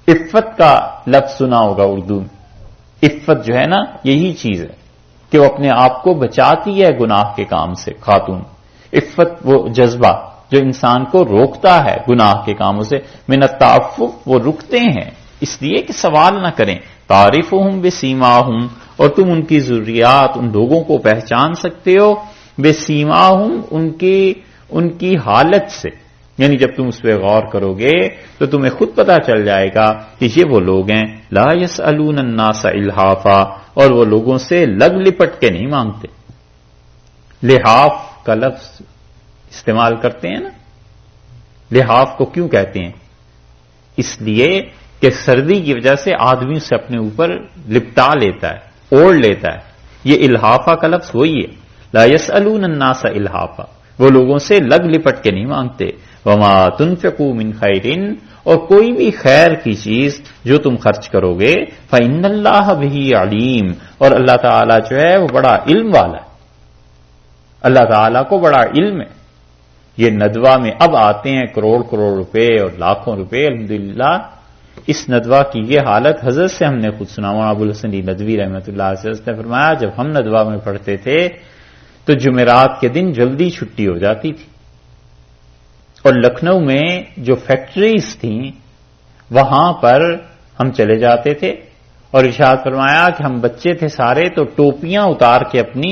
عفت کا لفظ سنا ہوگا اردو میں. عفت جو ہے نا یہی چیز ہے کہ وہ اپنے آپ کو بچاتی ہے گناہ کے کام سے. خاتون عفت وہ جذبہ جو انسان کو روکتا ہے گناہ کے کاموں سے. من التعفف وہ رکتے ہیں اس لیے کہ سوال نہ کریں. تعرفہم بسیماہم، اور تم ان کی ضروریات ان لوگوں کو پہچان سکتے ہو بسیماہم ان کی حالت سے. یعنی جب تم اس پہ غور کرو گے تو تمہیں خود پتا چل جائے گا کہ یہ وہ لوگ ہیں لا یسألون الناس الحافا، اور وہ لوگوں سے لگ لپٹ کے نہیں مانگتے. لحاف کا لفظ استعمال کرتے ہیں نا. لحاف کو کیوں کہتے ہیں؟ اس لیے کہ سردی کی وجہ سے آدمی سے اپنے اوپر لپٹا لیتا ہے، اوڑھ لیتا ہے. یہ الحافہ کا لفظ وہی ہے. لا یسألون الناس الحافا، وہ لوگوں سے لگ لپٹ کے نہیں مانگتے. وما تنفقوا من خیر، اور کوئی بھی خیر کی چیز جو تم خرچ کرو گے فإن اللہ بہ علیم، اور اللہ تعالیٰ جو ہے وہ بڑا علم والا ہے. اللہ تعالیٰ کو بڑا علم ہے. یہ ندوہ میں اب آتے ہیں کروڑ کروڑ روپے اور لاکھوں روپے. الحمدللہ اس ندوہ کی یہ حالت حضرت سے ہم نے خود سنا. مولانا ابو الحسن ندوی رحمۃ اللہ علیہ نے فرمایا جب ہم ندوہ میں پڑھتے تھے تو جمعرات کے دن جلدی چھٹی ہو جاتی تھی، اور لکھنؤ میں جو فیکٹریز تھیں وہاں پر ہم چلے جاتے تھے. اور ارشاد فرمایا کہ ہم بچے تھے سارے تو ٹوپیاں اتار کے اپنی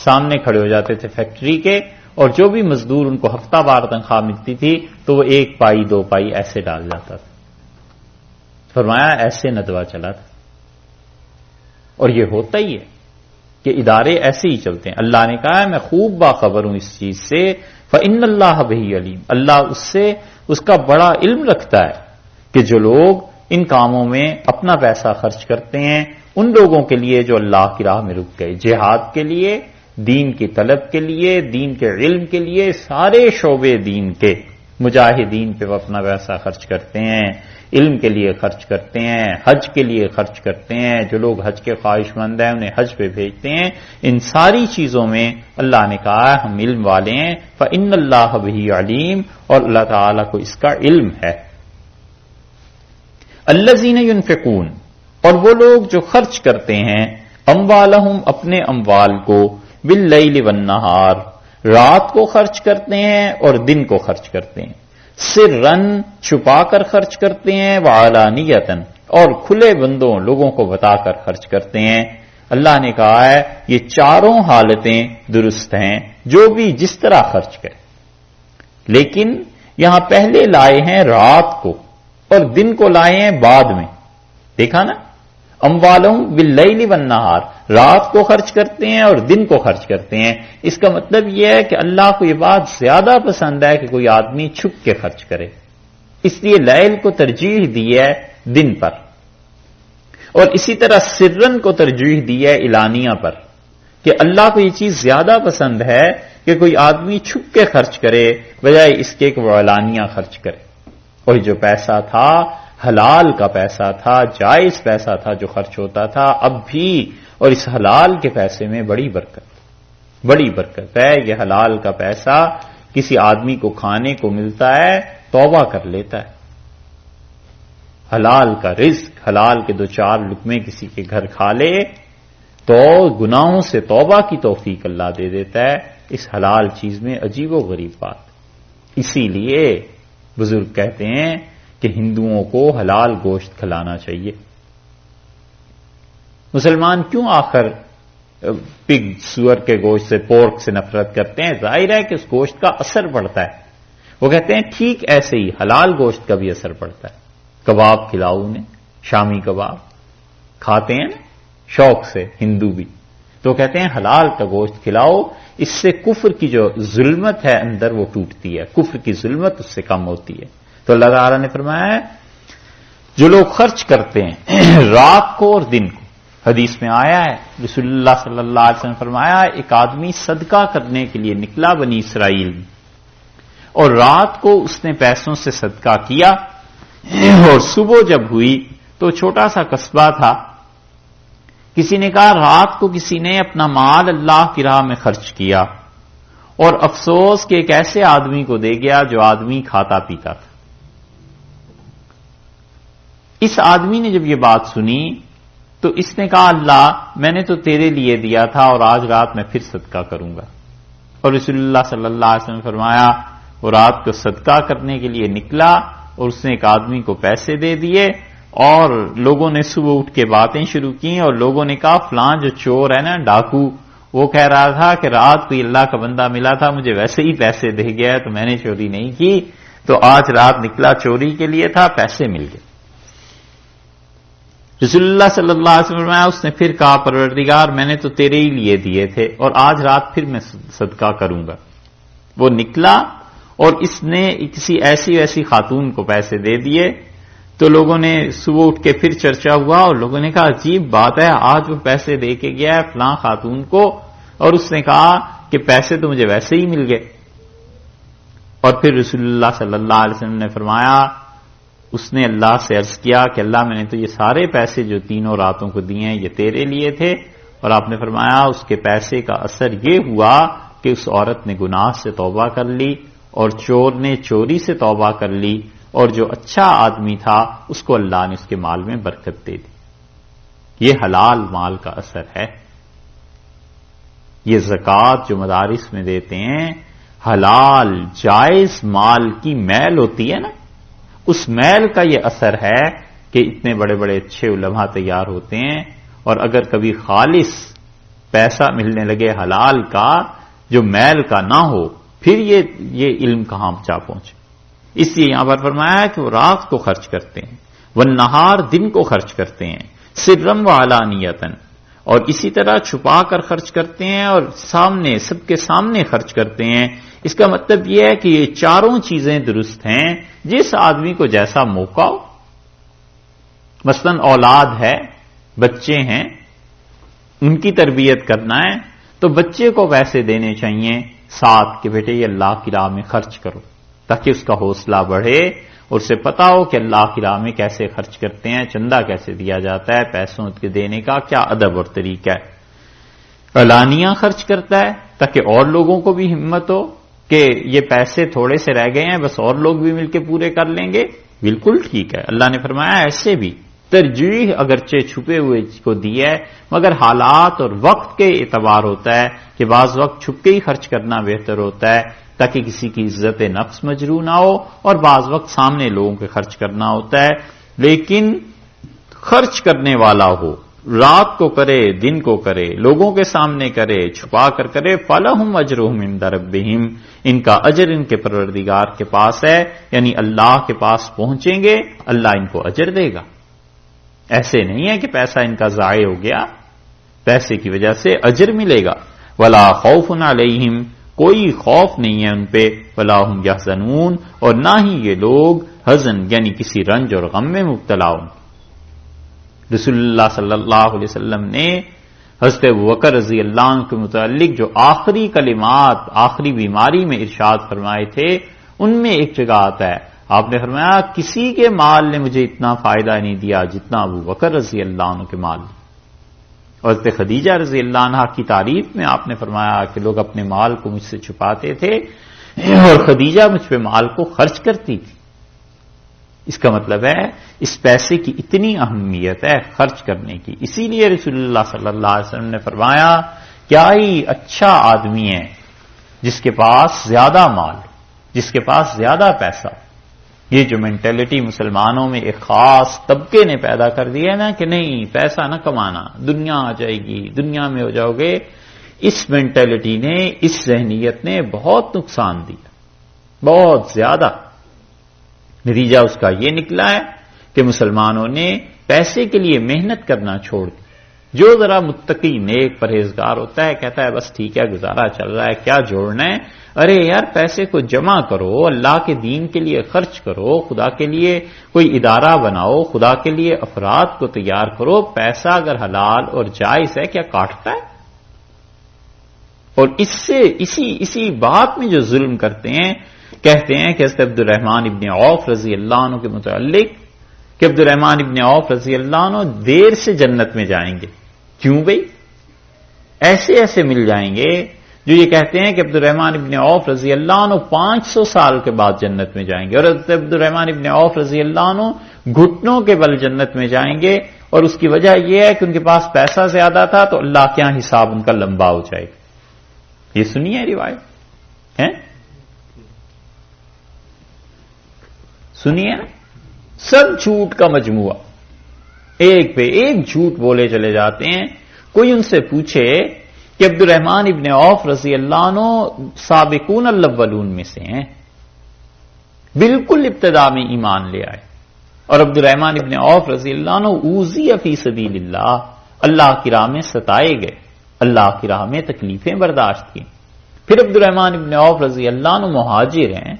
سامنے کھڑے ہو جاتے تھے فیکٹری کے، اور جو بھی مزدور ان کو ہفتہ وار تنخواہ ملتی تھی تو وہ 1 پائی 2 پائی ایسے ڈال جاتا تھا. فرمایا ایسے ندوہ چلا تھا. اور یہ ہوتا ہی ہے کہ ادارے ایسے ہی چلتے ہیں. اللہ نے کہا ہے میں خوب باخبر ہوں اس چیز سے. فإن اللہ بہ علیم، اللہ اس کا بڑا علم رکھتا ہے کہ جو لوگ ان کاموں میں اپنا پیسہ خرچ کرتے ہیں ان لوگوں کے لیے جو اللہ کی راہ میں رک گئے، جہاد کے لیے، دین کی طلب کے لیے، دین کے علم کے لیے، سارے شعبے دین کے مجاہدین پہ وہ اپنا پیسہ خرچ کرتے ہیں، علم کے لیے خرچ کرتے ہیں، حج کے لیے خرچ کرتے ہیں. جو لوگ حج کے خواہش مند ہیں انہیں حج پہ بھیجتے ہیں. ان ساری چیزوں میں اللہ نے کہا ہم علم والے ہیں. فإن اللہ بہ علیم، اور اللہ تعالیٰ کو اس کا علم ہے. الذین ینفقون، اور وہ لوگ جو خرچ کرتے ہیں اموالہم اپنے اموال کو باللیل والنہار، رات کو خرچ کرتے ہیں اور دن کو خرچ کرتے ہیں. سرن چھپا کر خرچ کرتے ہیں، وعلانیتن اور کھلے بندوں لوگوں کو بتا کر خرچ کرتے ہیں. اللہ نے کہا ہے یہ چاروں حالتیں درست ہیں جو بھی جس طرح خرچ کرے. لیکن یہاں پہلے لائے ہیں رات کو اور دن کو لائے ہیں بعد میں. دیکھا نا، اموالہم باللیل والنہار، رات کو خرچ کرتے ہیں اور دن کو خرچ کرتے ہیں. اس کا مطلب یہ ہے کہ اللہ کو یہ بات زیادہ پسند ہے کہ کوئی آدمی چھپ کے خرچ کرے، اس لیے لیل کو ترجیح دی ہے دن پر، اور اسی طرح سرن کو ترجیح دی ہے اعلانیہ پر، کہ اللہ کو یہ چیز زیادہ پسند ہے کہ کوئی آدمی چھپ کے خرچ کرے بجائے اس کے کہ وہ اعلانیہ خرچ کرے. اور جو پیسہ تھا حلال کا پیسہ تھا، جائز پیسہ تھا جو خرچ ہوتا تھا اب بھی، اور اس حلال کے پیسے میں بڑی برکت ہے. یہ حلال کا پیسہ کسی آدمی کو کھانے کو ملتا ہے توبہ کر لیتا ہے. حلال کا رزق، حلال کے 2-4 لقمے کسی کے گھر کھا لے تو گناہوں سے توبہ کی توفیق اللہ دے دیتا ہے. اس حلال چیز میں عجیب و غریب بات. اسی لیے بزرگ کہتے ہیں کہ ہندوؤں کو حلال گوشت کھلانا چاہیے. مسلمان کیوں آخر پگ سور کے گوشت سے، پورک سے نفرت کرتے ہیں؟ ظاہر ہے کہ اس گوشت کا اثر پڑتا ہے. وہ کہتے ہیں ٹھیک ایسے ہی حلال گوشت کا بھی اثر پڑتا ہے. کباب کھلاؤ انہیں، شامی کباب کھاتے ہیں نا شوق سے ہندو بھی، تو کہتے ہیں حلال کا گوشت کھلاؤ، اس سے کفر کی جو ظلمت ہے اندر وہ ٹوٹتی ہے، کفر کی ظلمت اس سے کم ہوتی ہے. تو اللہ تعالیٰ نے فرمایا ہے جو لوگ خرچ کرتے ہیں رات کو اور دن کو، حدیث میں آیا ہے، رسول اللہ صلی اللہ علیہ وسلم نے فرمایا ایک آدمی صدقہ کرنے کے لیے نکلا بنی اسرائیل میں، اور رات کو اس نے پیسوں سے صدقہ کیا، اور صبح جب ہوئی تو چھوٹا سا قصبہ تھا، کسی نے کہا رات کو کسی نے اپنا مال اللہ کی راہ میں خرچ کیا، اور افسوس کہ ایک ایسے آدمی کو دے گیا جو آدمی کھاتا پیتا تھا۔ اس آدمی نے جب یہ بات سنی تو اس نے کہا اللہ میں نے تو تیرے لیے دیا تھا اور آج رات میں پھر صدقہ کروں گا، اور رسول اللہ صلی اللہ علیہ وسلم نے فرمایا وہ رات کو صدقہ کرنے کے لیے نکلا اور اس نے ایک آدمی کو پیسے دے دیے، اور لوگوں نے صبح اٹھ کے باتیں شروع کی، اور لوگوں نے کہا فلاں جو چور ہے نا ڈاکو، وہ کہہ رہا تھا کہ رات کو اللہ کا بندہ ملا تھا مجھے ویسے ہی پیسے دے گیا ہے تو میں نے چوری نہیں کی، تو آج رات نکلا چوری کے لیے تھا، پیسے مل گئے۔ رسول اللہ صلی اللہ علیہ وسلم فرمایا اس نے پھر کہا پروردگار میں نے تو تیرے ہی لیے دیے تھے اور آج رات پھر میں صدقہ کروں گا۔ وہ نکلا اور اس نے کسی ایسی خاتون کو پیسے دے دیے، تو لوگوں نے صبح اٹھ کے پھر چرچا ہوا اور لوگوں نے کہا عجیب بات ہے، آج وہ پیسے دے کے گیا ہے فلاں خاتون کو اور اس نے کہا کہ پیسے تو مجھے ویسے ہی مل گئے۔ اور پھر رسول اللہ صلی اللہ علیہ وسلم نے فرمایا، اس نے اللہ سے عرض کیا کہ اللہ میں نے تو یہ سارے پیسے جو تینوں راتوں کو دیے ہیں یہ تیرے لیے تھے، اور آپ نے فرمایا اس کے پیسے کا اثر یہ ہوا کہ اس عورت نے گناہ سے توبہ کر لی اور چور نے چوری سے توبہ کر لی، اور جو اچھا آدمی تھا اس کو اللہ نے اس کے مال میں برکت دے دی۔ یہ حلال مال کا اثر ہے۔ یہ زکوٰۃ جو مدارس میں دیتے ہیں حلال جائز مال کی میل ہوتی ہے نا، اس میل کا یہ اثر ہے کہ اتنے بڑے بڑے اچھے علماء تیار ہوتے ہیں، اور اگر کبھی خالص پیسہ ملنے لگے حلال کا جو میل کا نہ ہو پھر یہ علم کہاں جا پہنچے۔ اس لیے یہاں پر فرمایا ہے کہ وہ رات کو خرچ کرتے ہیں، والنہار دن کو خرچ کرتے ہیں، سرًا وعلانیۃً، اور اسی طرح چھپا کر خرچ کرتے ہیں اور سامنے سب کے سامنے خرچ کرتے ہیں۔ اس کا مطلب یہ ہے کہ یہ چاروں چیزیں درست ہیں، جس آدمی کو جیسا موقع ہو، مثلا اولاد ہے، بچے ہیں، ان کی تربیت کرنا ہے تو بچے کو پیسے دینے چاہیے ساتھ کہ بیٹے یہ اللہ کی راہ میں خرچ کرو، تاکہ اس کا حوصلہ بڑھے اور اسے پتا ہو کہ اللہ کی راہ میں کیسے خرچ کرتے ہیں، چندہ کیسے دیا جاتا ہے، پیسوں کے دینے کا کیا ادب اور طریقہ ہے۔ علانیہ خرچ کرتا ہے تاکہ اور لوگوں کو بھی ہمت ہو کہ یہ پیسے تھوڑے سے رہ گئے ہیں بس اور لوگ بھی مل کے پورے کر لیں گے، بالکل ٹھیک ہے۔ اللہ نے فرمایا ایسے بھی ترجیح اگرچہ چھپے ہوئے کو دی ہے، مگر حالات اور وقت کے اعتبار ہوتا ہے کہ بعض وقت چھپ کے ہی خرچ کرنا بہتر ہوتا ہے تاکہ کسی کی عزت نفس مجروح نہ ہو، اور بعض وقت سامنے لوگوں کے خرچ کرنا ہوتا ہے، لیکن خرچ کرنے والا ہو، رات کو کرے دن کو کرے، لوگوں کے سامنے کرے چھپا کر کرے، فَلَهُمْ أَجْرُهُمْ عِنْدَ رَبِّهِمْ، ان کا اجر ان کے پروردگار کے پاس ہے، یعنی اللہ کے پاس پہنچیں گے اللہ ان کو اجر دے گا۔ ایسے نہیں ہے کہ پیسہ ان کا ضائع ہو گیا، پیسے کی وجہ سے اجر ملے گا۔ وَلَا خَوْفٌ عَلَيْهِمْ، کوئی خوف نہیں ہے ان پہ، وَلَا هُمْ يَحْزَنُونَ، اور نہ ہی یہ لوگ حزن یعنی کسی رنج اور غم میں مبتلا ہوں۔ رسول اللہ صلی اللہ علیہ وسلم نے حضرت ابوبکر رضی اللہ عنہ کے متعلق جو آخری کلمات آخری بیماری میں ارشاد فرمائے تھے ان میں ایک جگہ آتا ہے، آپ نے فرمایا کسی کے مال نے مجھے اتنا فائدہ نہیں دیا جتنا ابوبکر رضی اللہ عنہ کے مال نے۔ اور حضرت خدیجہ رضی اللہ عنہ کی تعریف میں آپ نے فرمایا کہ لوگ اپنے مال کو مجھ سے چھپاتے تھے اور خدیجہ مجھ پہ مال کو خرچ کرتی تھی۔ اس کا مطلب ہے اس پیسے کی اتنی اہمیت ہے خرچ کرنے کی، اسی لیے رسول اللہ صلی اللہ علیہ وسلم نے فرمایا کیا ہی اچھا آدمی ہے جس کے پاس زیادہ مال، جس کے پاس زیادہ پیسہ۔ یہ جو مینٹلٹی مسلمانوں میں ایک خاص طبقے نے پیدا کر دی ہے نا کہ نہیں پیسہ نہ کمانا، دنیا آ جائے گی، دنیا میں ہو جاؤ گے، اس مینٹلٹی نے، اس ذہنیت نے بہت نقصان دیا، بہت زیادہ۔ نتیجہ اس کا یہ نکلا ہے کہ مسلمانوں نے پیسے کے لیے محنت کرنا چھوڑ دی۔ جو ذرا متقی نیک پرہیزگار ہوتا ہے کہتا ہے بس ٹھیک ہے گزارا چل رہا ہے، کیا جوڑنا ہے، ارے یار پیسے کو جمع کرو، اللہ کے دین کے لیے خرچ کرو، خدا کے لیے کوئی ادارہ بناؤ، خدا کے لیے افراد کو تیار کرو۔ پیسہ اگر حلال اور جائز ہے کیا کاٹتا ہے؟ اور اس سے اسی بات میں جو ظلم کرتے ہیں، کہتے ہیں کہ حضرت عبد الرحمن ابن عوف رضی اللہ عنہ کے متعلق کہ عبد الرحمن ابن عوف رضی اللہ عنہ دیر سے جنت میں جائیں گے۔ کیوں بھئی؟ ایسے مل جائیں گے جو یہ کہتے ہیں کہ عبد الرحمن ابن عوف رضی اللہ عنہ 500 سال کے بعد جنت میں جائیں گے، اور حضرت عبد الرحمن ابن عوف رضی اللہ عنہ گھٹنوں کے بل جنت میں جائیں گے، اور اس کی وجہ یہ ہے کہ ان کے پاس پیسہ زیادہ تھا تو اللہ کے یہاں حساب ان کا لمبا ہو جائے گا۔ یہ سنیے روایت ہے، سنیے نا، سب جھوٹ کا مجموعہ، ایک پہ ایک جھوٹ بولے چلے جاتے ہیں۔ کوئی ان سے پوچھے کہ عبد الرحمن ابن عوف رضی اللہ عنہ سابقون الاولون میں سے ہیں، بالکل ابتدا میں ایمان لے آئے، اور عبد الرحمن ابن عوف رضی اللہ عنہ اوذی فی سبیل اللہ کی راہ میں ستائے گئے، اللہ کی راہ میں تکلیفیں برداشت کی۔ پھر عبد الرحمن ابن عوف رضی اللہ عنہ مہاجر ہیں،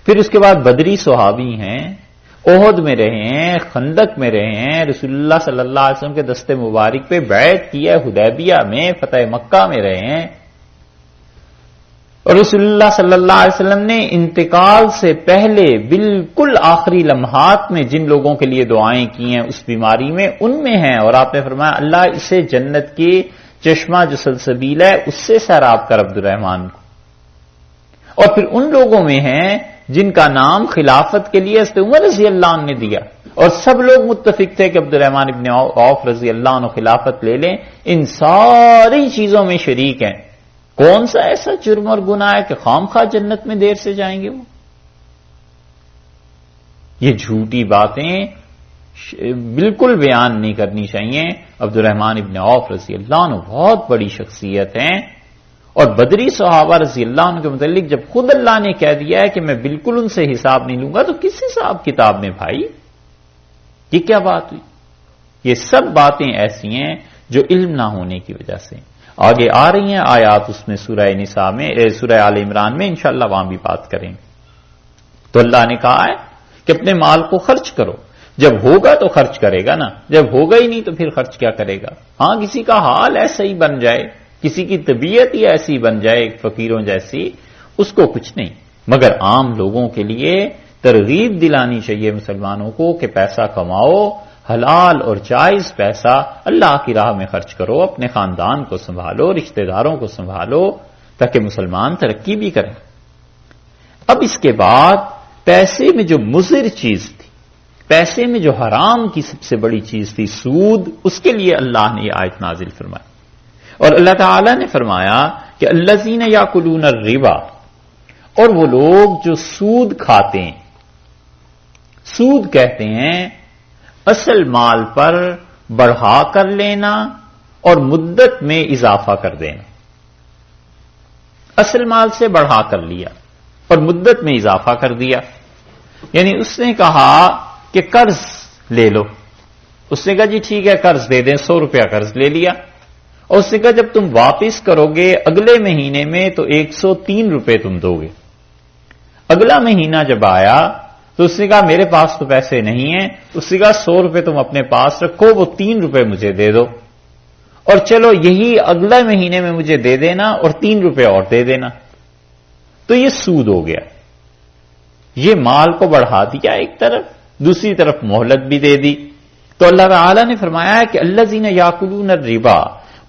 پھر اس کے بعد بدری صحابی ہیں، احد میں رہے ہیں، خندق میں رہے ہیں، رسول اللہ صلی اللہ علیہ وسلم کے دستے مبارک پہ بیعت کی ہے، حدیبیہ میں، فتح مکہ میں رہے ہیں، اور رسول اللہ صلی اللہ علیہ وسلم نے انتقال سے پہلے بالکل آخری لمحات میں جن لوگوں کے لیے دعائیں کی ہیں اس بیماری میں، ان میں ہیں، اور آپ نے فرمایا اللہ اسے جنت کی چشمہ جو سلسبیل ہے اس سے سیراب کر عبد الرحمن کو۔ اور پھر ان لوگوں میں ہیں جن کا نام خلافت کے لیے حضرت عمر رضی اللہ عنہ نے دیا، اور سب لوگ متفق تھے کہ عبد الرحمن ابن عوف رضی اللہ عنہ خلافت لے لیں۔ ان ساری چیزوں میں شریک ہیں، کون سا ایسا جرم اور گناہ ہے کہ خام خواہ جنت میں دیر سے جائیں گے وہ؟ یہ جھوٹی باتیں بالکل بیان نہیں کرنی چاہیے۔ عبد الرحمن ابن عوف رضی اللہ عنہ بہت بڑی شخصیت ہیں، اور بدری صحابہ رضی اللہ عنہ کے متعلق جب خود اللہ نے کہہ دیا ہے کہ میں بالکل ان سے حساب نہیں لوں گا، تو کس حساب کتاب میں بھائی؟ یہ کیا بات ہوئی؟ یہ سب باتیں ایسی ہیں جو علم نہ ہونے کی وجہ سے آگے آ رہی ہیں آیات، اس میں سورہ نساء میں، سورہ آل عمران میں، انشاءاللہ وہاں بھی بات کریں۔ تو اللہ نے کہا ہے کہ اپنے مال کو خرچ کرو، جب ہوگا تو خرچ کرے گا نا، جب ہوگا ہی نہیں تو پھر خرچ کیا کرے گا؟ ہاں کسی کا حال ایسا ہی بن جائے، کسی کی طبیعت ہی ایسی بن جائے فقیروں جیسی، اس کو کچھ نہیں، مگر عام لوگوں کے لیے ترغیب دلانی چاہیے مسلمانوں کو کہ پیسہ کماؤ، حلال اور جائز پیسہ اللہ کی راہ میں خرچ کرو، اپنے خاندان کو سنبھالو، رشتہ داروں کو سنبھالو، تاکہ مسلمان ترقی بھی کریں۔ اب اس کے بعد پیسے میں جو مضر چیز تھی، پیسے میں جو حرام کی سب سے بڑی چیز تھی سود، اس کے لیے اللہ نے یہ آیت نازل فرمائی، اور اللہ تعالی نے فرمایا کہ الذین یاکلون الربا، اور وہ لوگ جو سود کھاتے ہیں، سود کہتے ہیں اصل مال پر بڑھا کر لینا اور مدت میں اضافہ کر دینا۔ اصل مال سے بڑھا کر لیا اور مدت میں اضافہ کر دیا، یعنی اس نے کہا کہ قرض لے لو، اس نے کہا جی ٹھیک ہے قرض دے دیں، 100 روپیہ قرض لے لیا، اور اس نے کہا جب تم واپس کرو گے اگلے مہینے میں تو 103 روپے تم دو گے۔ اگلا مہینہ جب آیا تو اس نے کہا میرے پاس تو پیسے نہیں ہیں، اس نے کہا 100 روپے تم اپنے پاس رکھو، وہ 3 روپے مجھے دے دو، اور چلو یہی اگلے مہینے میں مجھے دے دینا اور 3 روپے اور دے دینا، تو یہ سود ہو گیا۔ یہ مال کو بڑھا دیا ایک طرف، دوسری طرف مہلت بھی دے دی۔ تو اللہ تعالی نے فرمایا ہے کہ الذین یاکلون الربا،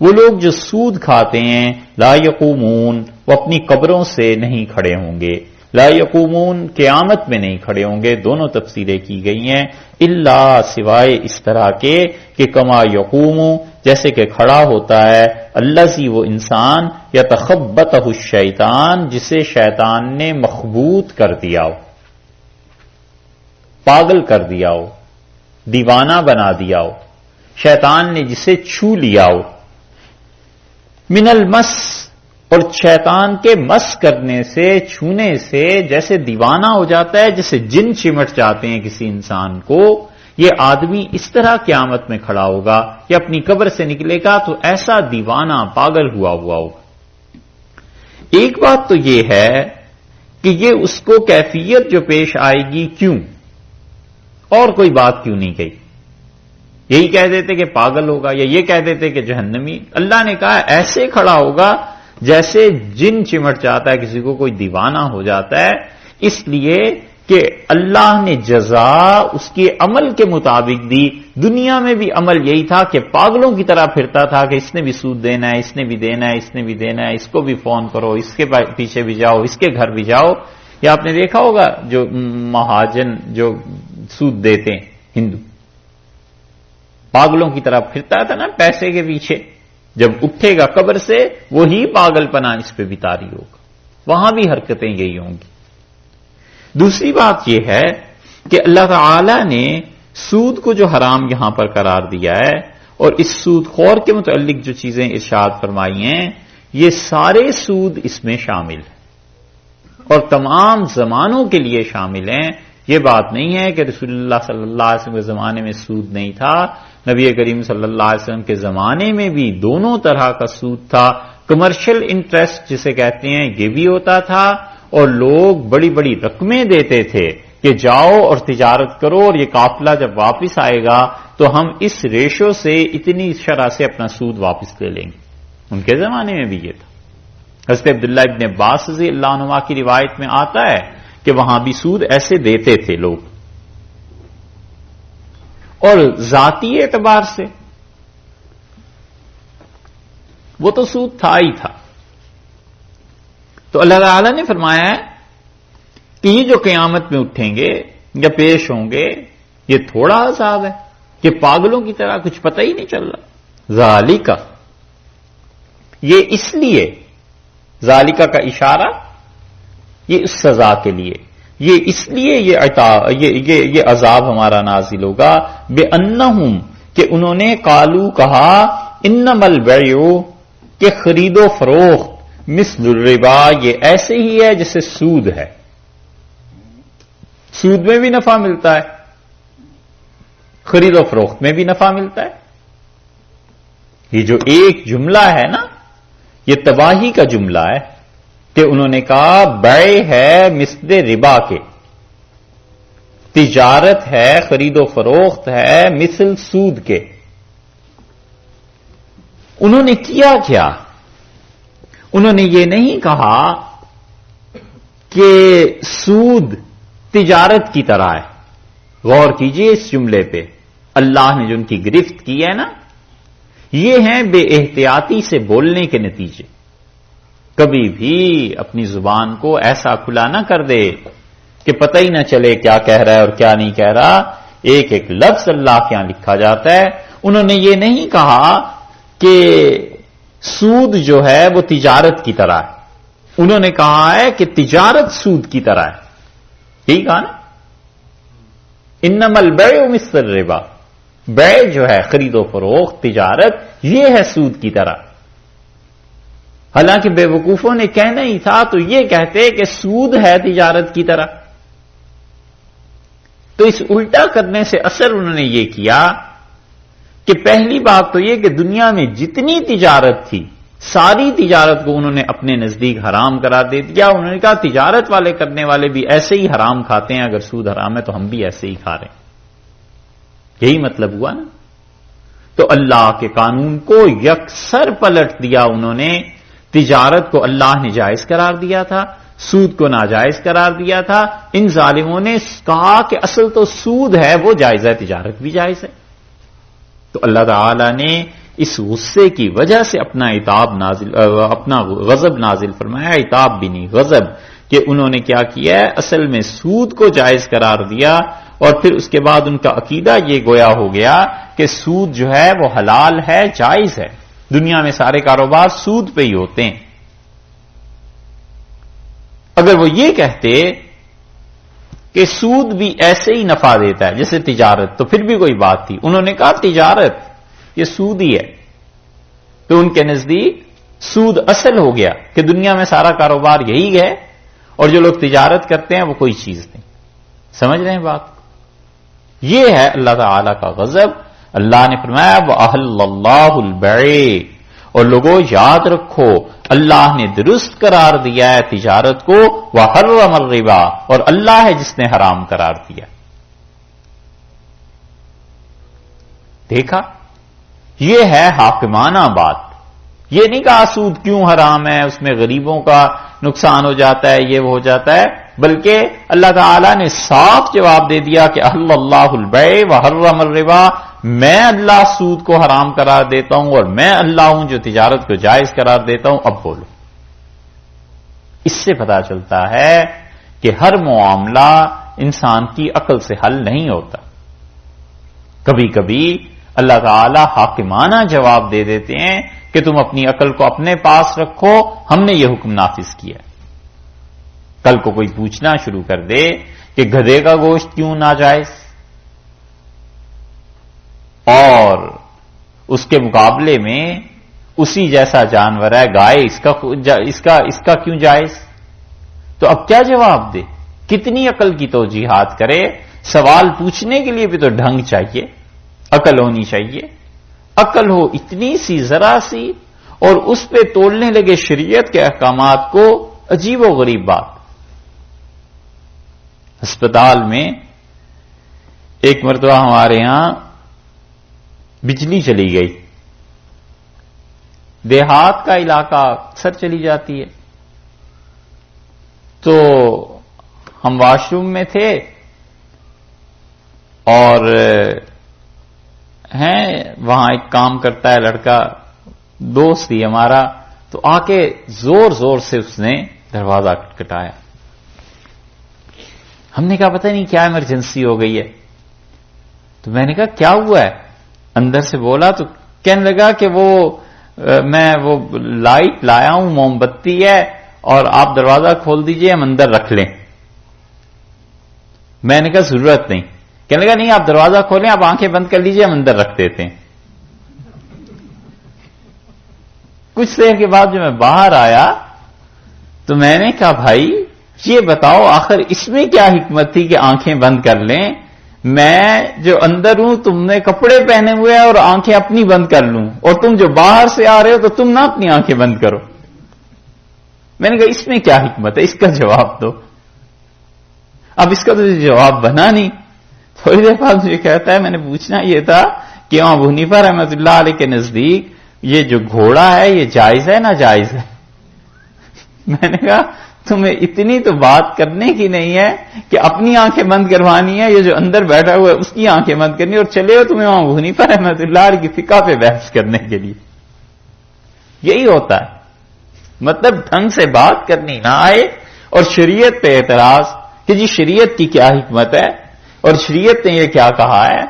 وہ لوگ جو سود کھاتے ہیں، لا یقومون، وہ اپنی قبروں سے نہیں کھڑے ہوں گے، لا یقومون قیامت میں نہیں کھڑے ہوں گے، دونوں تفسیریں کی گئی ہیں، الا سوائے اس طرح کے کہ کما یقوم، جیسے کہ کھڑا ہوتا ہے، الذی وہ انسان، یتخبطہ الشیطان، جسے شیطان نے مخبوط کر دیا ہو، پاگل کر دیا ہو، دیوانہ بنا دیا ہو، شیطان نے جسے چھو لیا ہو، من المس، اور شیطان کے مس کرنے سے، چھونے سے جیسے دیوانہ ہو جاتا ہے، جیسے جن چمٹ جاتے ہیں کسی انسان کو، یہ آدمی اس طرح قیامت میں کھڑا ہوگا یا اپنی قبر سے نکلے گا تو ایسا دیوانہ پاگل ہوا ہوگا۔ ایک بات تو یہ ہے کہ یہ اس کو کیفیت جو پیش آئے گی کیوں، اور کوئی بات کیوں نہیں کہی؟ یہی کہہ دیتے کہ پاگل ہوگا، یا یہ کہہ دیتے کہ جہنمی. اللہ نے کہا ایسے کھڑا ہوگا جیسے جن چمٹ جاتا ہے کسی کو، کوئی دیوانہ ہو جاتا ہے، اس لیے کہ اللہ نے جزا اس کے عمل کے مطابق دی. دنیا میں بھی عمل یہی تھا کہ پاگلوں کی طرح پھرتا تھا کہ اس نے بھی سود دینا ہے، اس نے بھی دینا ہے، اس نے بھی دینا ہے، اس کو بھی فون کرو، اس کے پیچھے بھی جاؤ، اس کے گھر بھی جاؤ. یا آپ نے دیکھا ہوگا جو مہاجن جو سود دیتے ہیں ہندو، پاگلوں کی طرح پھرتا تھا نا پیسے کے پیچھے. جب اٹھے گا قبر سے وہی پاگل پنا اس پہ بھی طاری ہوگا. وہاں بھی حرکتیں یہی ہوں گی. دوسری بات یہ ہے کہ اللہ تعالی نے سود کو جو حرام یہاں پر قرار دیا ہے، اور اس سود خور کے متعلق جو چیزیں ارشاد فرمائی ہیں، یہ سارے سود اس میں شامل ہیں اور تمام زمانوں کے لیے شامل ہیں. یہ بات نہیں ہے کہ رسول اللہ صلی اللہ علیہ وسلم کے زمانے میں سود نہیں تھا. نبی کریم صلی اللہ علیہ وسلم کے زمانے میں بھی دونوں طرح کا سود تھا. کمرشل انٹرسٹ جسے کہتے ہیں یہ بھی ہوتا تھا، اور لوگ بڑی بڑی رقمیں دیتے تھے کہ جاؤ اور تجارت کرو، اور یہ قافلہ جب واپس آئے گا تو ہم اس ریشو سے اتنی شرح سے اپنا سود واپس لے لیں گے. ان کے زمانے میں بھی یہ تھا. حضرت عبداللہ ابن عباس رضی اللہ عنہ کی روایت میں آتا ہے کہ وہاں بھی سود ایسے دیتے تھے لوگ. اور ذاتی اعتبار سے وہ تو سود تھا ہی تھا. تو اللہ تعالی نے فرمایا ہے کہ یہ جو قیامت میں اٹھیں گے یا پیش ہوں گے یہ تھوڑا عذاب ہے کہ پاگلوں کی طرح کچھ پتہ ہی نہیں چل رہا. ذالکا، یہ اس لیے ذالکا کا اشارہ یہ اس سزا کے لیے، یہ اس لیے یہ عذاب ہمارا نازل ہوگا بے انہم، کہ انہوں نے قالو کہا انما البیع، کہ خرید و فروخت مثل الربا، یہ ایسے ہی ہے جیسے سود ہے. سود میں بھی نفع ملتا ہے، خرید و فروخت میں بھی نفع ملتا ہے. یہ جو ایک جملہ ہے نا یہ تباہی کا جملہ ہے کہ انہوں نے کہا بیع ہے مثل ربا کے، تجارت ہے خرید و فروخت ہے مثل سود کے. انہوں نے کیا کیا؟ انہوں نے یہ نہیں کہا کہ سود تجارت کی طرح ہے. غور کیجئے اس جملے پہ، اللہ نے جو ان کی گرفت کی ہے نا، یہ ہیں بے احتیاطی سے بولنے کے نتیجے. کبھی بھی اپنی زبان کو ایسا کھلا نہ کر دے کہ پتہ ہی نہ چلے کیا کہہ رہا ہے اور کیا نہیں کہہ رہا. ایک ایک لفظ اللہ کے یہاں لکھا جاتا ہے. انہوں نے یہ نہیں کہا کہ سود جو ہے وہ تجارت کی طرح ہے، انہوں نے کہا ہے کہ تجارت سود کی طرح ہے. یہی کہا نا، انما البیع مثل الربا، بیع جو ہے خرید و فروخت تجارت یہ ہے سود کی طرح. حالانکہ بے وقوفوں نے کہنا ہی تھا تو یہ کہتے کہ سود ہے تجارت کی طرح. تو اس الٹا کرنے سے اثر انہوں نے یہ کیا کہ پہلی بات تو یہ کہ دنیا میں جتنی تجارت تھی ساری تجارت کو انہوں نے اپنے نزدیک حرام قرار دے دیا. انہوں نے کہا تجارت والے کرنے والے بھی ایسے ہی حرام کھاتے ہیں، اگر سود حرام ہے تو ہم بھی ایسے ہی کھا رہے ہیں. یہی مطلب ہوا نا. تو اللہ کے قانون کو یکسر پلٹ دیا انہوں نے. تجارت کو اللہ نے جائز قرار دیا تھا، سود کو ناجائز قرار دیا تھا. ان ظالموں نے کہا کہ اصل تو سود ہے وہ جائز ہے، تجارت بھی جائز ہے. تو اللہ تعالی نے اس غصے کی وجہ سے اپنا غضب نازل فرمایا. عتاب بھی نہیں، غضب، کہ انہوں نے کیا کیا ہے، اصل میں سود کو جائز قرار دیا. اور پھر اس کے بعد ان کا عقیدہ یہ گویا ہو گیا کہ سود جو ہے وہ حلال ہے، جائز ہے. دنیا میں سارے کاروبار سود پہ ہی ہوتے ہیں. اگر وہ یہ کہتے کہ سود بھی ایسے ہی نفع دیتا ہے جیسے تجارت تو پھر بھی کوئی بات تھی. انہوں نے کہا تجارت یہ سود ہی ہے. تو ان کے نزدیک سود اصل ہو گیا کہ دنیا میں سارا کاروبار یہی ہے اور جو لوگ تجارت کرتے ہیں وہ کوئی چیز نہیں. سمجھ رہے ہیں بات؟ یہ ہے اللہ تعالی کا غضب. اللہ نے فرمایا وَأَحَلَّ اللَّهُ الْبَيْعَ، اور لوگوں یاد رکھو اللہ نے درست قرار دیا ہے تجارت کو، وحرم الربا، اور اللہ ہے جس نے حرام قرار دیا. دیکھا، یہ ہے حاکمانہ بات. یہ نہیں کہا سود کیوں حرام ہے، اس میں غریبوں کا نقصان ہو جاتا ہے، یہ وہ ہو جاتا ہے، بلکہ اللہ تعالی نے صاف جواب دے دیا کہ اللہ البیع وحرم الربا، میں اللہ سود کو حرام قرار دیتا ہوں اور میں اللہ ہوں جو تجارت کو جائز قرار دیتا ہوں. اب بولو، اس سے پتا چلتا ہے کہ ہر معاملہ انسان کی عقل سے حل نہیں ہوتا. کبھی کبھی اللہ تعالی حاکمانہ جواب دے دیتے ہیں کہ تم اپنی عقل کو اپنے پاس رکھو، ہم نے یہ حکم نافذ کیا. کل کو کوئی پوچھنا شروع کر دے کہ گدھے کا گوشت کیوں ناجائز، اور اس کے مقابلے میں اسی جیسا جانور ہے گائے، اس کا کیوں جائز؟ تو اب کیا جواب دے؟ کتنی عقل کی توجیحات کرے؟ سوال پوچھنے کے لیے بھی تو ڈھنگ چاہیے، عقل ہونی چاہیے. عقل ہو اتنی سی ذرا سی اور اس پہ تولنے لگے شریعت کے احکامات کو، عجیب و غریب بات. ہسپتال میں ایک مرتبہ ہمارے ہاں بجلی چلی گئی. دیہات کا علاقہ اکثر چلی جاتی ہے. تو ہم واش روم میں تھے اور وہاں ایک کام کرتا ہے لڑکا، دوست ہی ہمارا، تو آ کے زور زور سے اس نے دروازہ کٹکھٹایا. ہم نے کہا پتہ نہیں کیا ایمرجنسی ہو گئی ہے. تو میں نے کہا کیا ہوا ہے؟ اندر سے بولا تو کہنے لگا کہ میں وہ لائٹ لایا ہوں، موم بتی ہے، اور آپ دروازہ کھول دیجئے، ہم اندر رکھ لیں. میں نے کہا ضرورت نہیں. کہنے لگا نہیں آپ دروازہ کھولیں، آپ آنکھیں بند کر لیجئے، ہم اندر رکھ دیتے ہیں. کچھ دیر کے بعد جب میں باہر آیا تو میں نے کہا بھائی یہ بتاؤ آخر اس میں کیا حکمت تھی کہ آنکھیں بند کر لیں؟ میں جو اندر ہوں تم نے کپڑے پہنے ہوئے ہیں اور آنکھیں اپنی بند کر لوں، اور تم جو باہر سے آ رہے ہو تو تم نہ اپنی آنکھیں بند کرو. میں نے کہا اس میں کیا حکمت ہے، اس کا جواب دو. اب اس کا تو جواب بنا نہیں. تھوڑی دیر بعد مجھے کہتا ہے میں نے پوچھنا یہ تھا کہ ابو حنیفہ رحمۃ اللہ علیہ کے نزدیک یہ جو گھوڑا ہے یہ جائز ہے نہ جائز ہے؟ میں نے کہا تمہیں اتنی تو بات کرنے کی نہیں ہے کہ اپنی آنکھیں بند کروانی ہے، یہ جو اندر بیٹھا ہوا ہے اس کی آنکھیں بند کرنی، اور چلے ہو تمہیں ابو حنیفہ رحمۃ اللہ علیہ کی فقہ پہ بحث کرنے کے لیے. یہی ہوتا ہے، مطلب ڈھنگ سے بات کرنی نہ آئے اور شریعت پہ اعتراض کہ جی شریعت کی کیا حکمت ہے اور شریعت نے یہ کیا کہا ہے.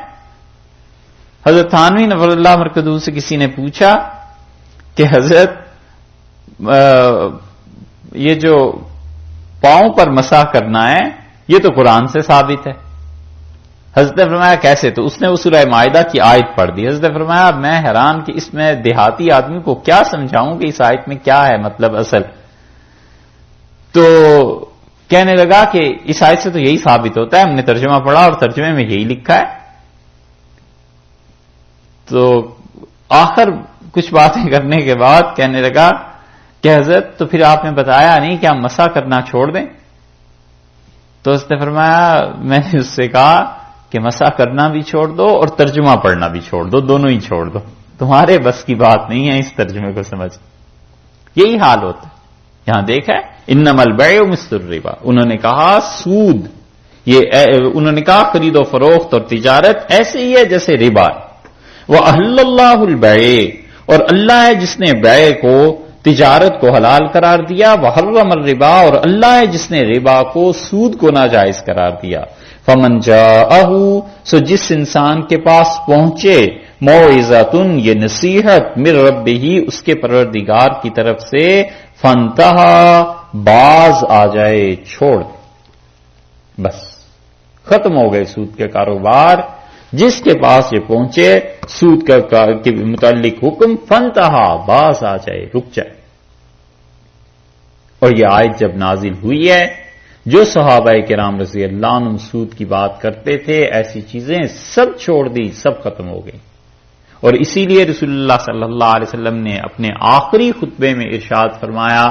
حضرت تھانوی نور اللہ مرکزو سے کسی نے پوچھا کہ حضرت یہ جو پاؤں پر مسح کرنا ہے یہ تو قرآن سے ثابت ہے. حضرت نے فرمایا کیسے؟ تو اس نے وہ سورہ مائدہ کی آیت پڑھ دی. حضرت نے فرمایا میں حیران کہ اس میں دیہاتی آدمی کو کیا سمجھاؤں کہ اس آیت میں کیا ہے مطلب اصل. تو کہنے لگا کہ اس آیت سے تو یہی ثابت ہوتا ہے، ہم نے ترجمہ پڑھا اور ترجمے میں یہی لکھا ہے. تو آخر کچھ باتیں کرنے کے بعد کہنے لگا کہ حضرت تو پھر آپ نے بتایا نہیں کہ ہم مسح کرنا چھوڑ دیں. تو اس نے فرمایا میں نے اس سے کہا کہ مسح کرنا بھی چھوڑ دو اور ترجمہ پڑھنا بھی چھوڑ دو، دونوں ہی چھوڑ دو، تمہارے بس کی بات نہیں ہے اس ترجمے کو سمجھ. یہی حال ہوتا ہے. یہاں دیکھا انما البیع مثل الربا، انہوں نے کہا سود، انہوں نے کہا خرید و فروخت اور تجارت ایسے ہی ہے جیسے ربا. وَأَحَلَّ اللَّهُ الْبَيْعَ، اور اللہ ہے جس نے بیع کو، تجارت کو حلال قرار دیا. وَحَرَّمَ الرِّبَا، اور اللہ ہے جس نے ربا کو، سود کو ناجائز قرار دیا. فَمَنْ جَاءَهُ، سو جس انسان کے پاس پہنچے، موعظۃ، یہ نصیحت، من ربہ، اس کے پروردگار کی طرف سے، فَانْتَهَا، باز آ جائے، چھوڑ، بس ختم ہو گئے سود کے کاروبار. جس کے پاس یہ پہنچے سود کے متعلق حکم، فَانْتَهَا، باز آ جائے، رک جائے. اور یہ آیت جب نازل ہوئی ہے، جو صحابہ کرام رضی اللہ عنہم سود کی بات کرتے تھے، ایسی چیزیں سب چھوڑ دی، سب ختم ہو گئی. اور اسی لیے رسول اللہ صلی اللہ علیہ وسلم نے اپنے آخری خطبے میں ارشاد فرمایا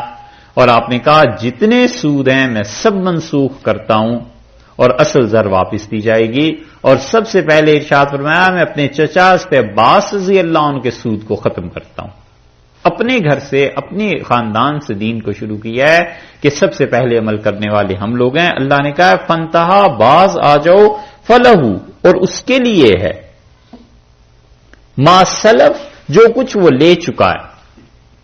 اور آپ نے کہا جتنے سود ہیں میں سب منسوخ کرتا ہوں اور اصل زر واپس دی جائے گی، اور سب سے پہلے ارشاد فرمایا میں اپنے چچا حضرت عباس رضی اللہ عنہ کے سود کو ختم کرتا ہوں۔ اپنے گھر سے، اپنے خاندان سے دین کو شروع کیا ہے کہ سب سے پہلے عمل کرنے والے ہم لوگ ہیں۔ اللہ نے کہا فانتہا، باز آ جاؤ، فلہو، اور اس کے لیے ہے ما سلف، جو کچھ وہ لے چکا ہے۔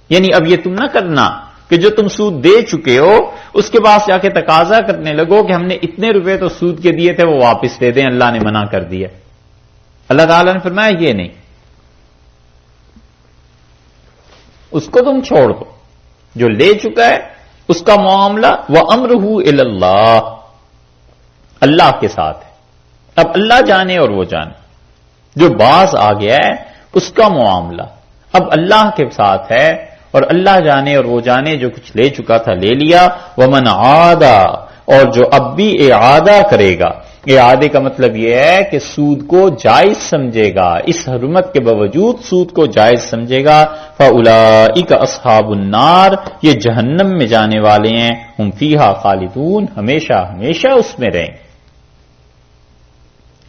یعنی اب یہ تم نہ کرنا کہ جو تم سود دے چکے ہو اس کے پاس جا کے تقاضا کرنے لگو کہ ہم نے اتنے روپے تو سود کے دیے تھے وہ واپس دے دیں، اللہ نے منع کر دیا۔ اللہ تعالیٰ نے فرمایا یہ نہیں، اس کو تم چھوڑ دو، جو لے چکا ہے اس کا معاملہ وَأَمْرُهُ إِلَى اللَّهِ، اللہ کے ساتھ ہے، اب اللہ جانے اور وہ جانے۔ جو باز آ گیا ہے اس کا معاملہ اب اللہ کے ساتھ ہے اور اللہ جانے اور وہ جانے، جو کچھ لے چکا تھا لے لیا۔ وَمَنْ عَادَ، اور جو اب بھی اعادہ کرے گا، اعادے کا مطلب یہ ہے کہ سود کو جائز سمجھے گا، اس حرمت کے باوجود سود کو جائز سمجھے گا، فَأُولَئِكَ أَصْحَابُ النَّارِ، یہ جہنم میں جانے والے ہیں، ہم فیہا خالدون، ہمیشہ ہمیشہ اس میں رہیں گے۔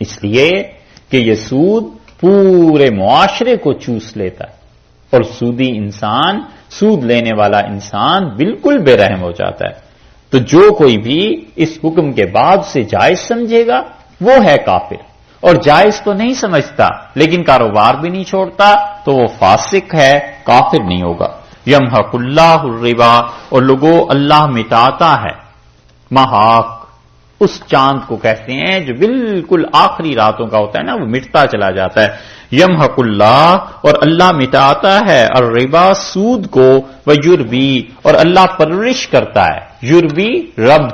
اس لیے کہ یہ سود پورے معاشرے کو چوس لیتا ہے اور سودی انسان، سود لینے والا انسان بالکل بے رحم ہو جاتا ہے۔ تو جو کوئی بھی اس حکم کے بعد سے جائز سمجھے گا وہ ہے کافر، اور جائز تو نہیں سمجھتا لیکن کاروبار بھی نہیں چھوڑتا تو وہ فاسق ہے، کافر نہیں ہوگا۔ یمحق اللہ الربا، اور لوگوں اللہ مٹاتا ہے، محاق اس چاند کو کہتے ہیں جو بالکل آخری راتوں کا ہوتا ہے نا، وہ مٹتا چلا جاتا ہے۔ یمحق اللہ، اور اللہ مٹاتا ہے الربا، سود کو، ویربی، اور اللہ پرورش کرتا ہے، یربی رب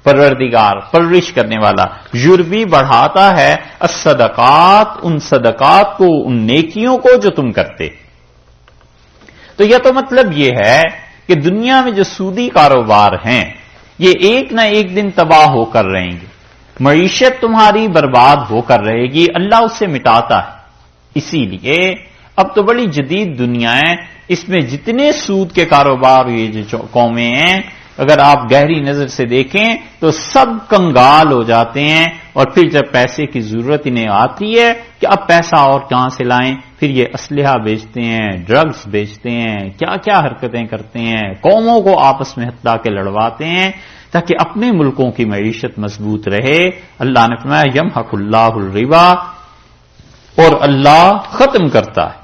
پروردگار پرورش کرنے والا، یربی بڑھاتا ہے، الصدقات، ان صدقات کو، ان نیکیوں کو جو تم کرتے۔ تو یہ تو مطلب یہ ہے کہ دنیا میں جو سودی کاروبار ہیں یہ ایک نہ ایک دن تباہ ہو کر رہیں گے، معیشت تمہاری برباد ہو کر رہے گی، اللہ اسے مٹاتا ہے۔ اسی لیے اب تو بڑی جدید دنیا ہے، اس میں جتنے سود کے کاروبار یہ جو قومیں ہیں اگر آپ گہری نظر سے دیکھیں تو سب کنگال ہو جاتے ہیں، اور پھر جب پیسے کی ضرورت انہیں آتی ہے کہ اب پیسہ اور کہاں سے لائیں، پھر یہ اسلحہ بیچتے ہیں، ڈرگز بیچتے ہیں، کیا کیا حرکتیں کرتے ہیں، قوموں کو آپس میں ہتھا کے لڑواتے ہیں تاکہ اپنے ملکوں کی معیشت مضبوط رہے۔ اللہ نے فرمایا یمحق اللہ الربا، اور اللہ ختم کرتا ہے،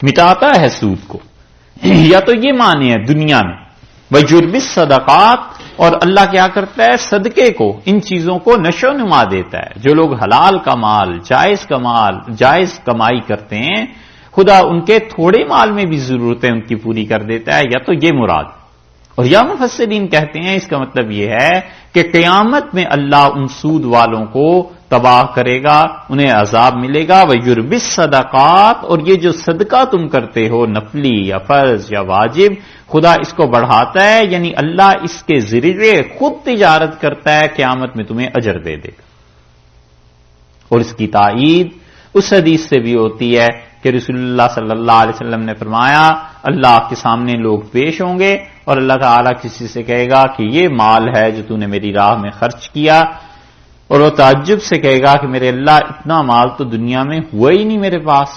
مٹاتا ہے سود کو۔ یا تو یہ معنی ہے دنیا میں وَيُرْبِي الصَّدَقَاتِ، اور اللہ کیا کرتا ہے صدقے کو، ان چیزوں کو نشو و نما دیتا ہے۔ جو لوگ حلال کا مال، جائز کمائی کرتے ہیں، خدا ان کے تھوڑے مال میں بھی ضرورتیں ان کی پوری کر دیتا ہے، یا تو یہ مراد۔ اور یا مفسرین کہتے ہیں اس کا مطلب یہ ہے کہ قیامت میں اللہ ان سود والوں کو تباہ کرے گا، انہیں عذاب ملے گا۔ وَيُرْبِي الصَّدَقَاتِ، اور یہ جو صدقہ تم کرتے ہو نفلی یا فرض یا واجب، خدا اس کو بڑھاتا ہے، یعنی اللہ اس کے ذریعے خود تجارت کرتا ہے، قیامت میں تمہیں اجر دے دے گا۔ اور اس کی تائید اس حدیث سے بھی ہوتی ہے کہ رسول اللہ صلی اللہ علیہ وسلم نے فرمایا اللہ کے سامنے لوگ پیش ہوں گے اور اللہ تعالیٰ کسی سے کہے گا کہ یہ مال ہے جو تو نے میری راہ میں خرچ کیا، اور وہ تعجب سے کہے گا کہ میرے اللہ اتنا مال تو دنیا میں ہوا ہی نہیں میرے پاس۔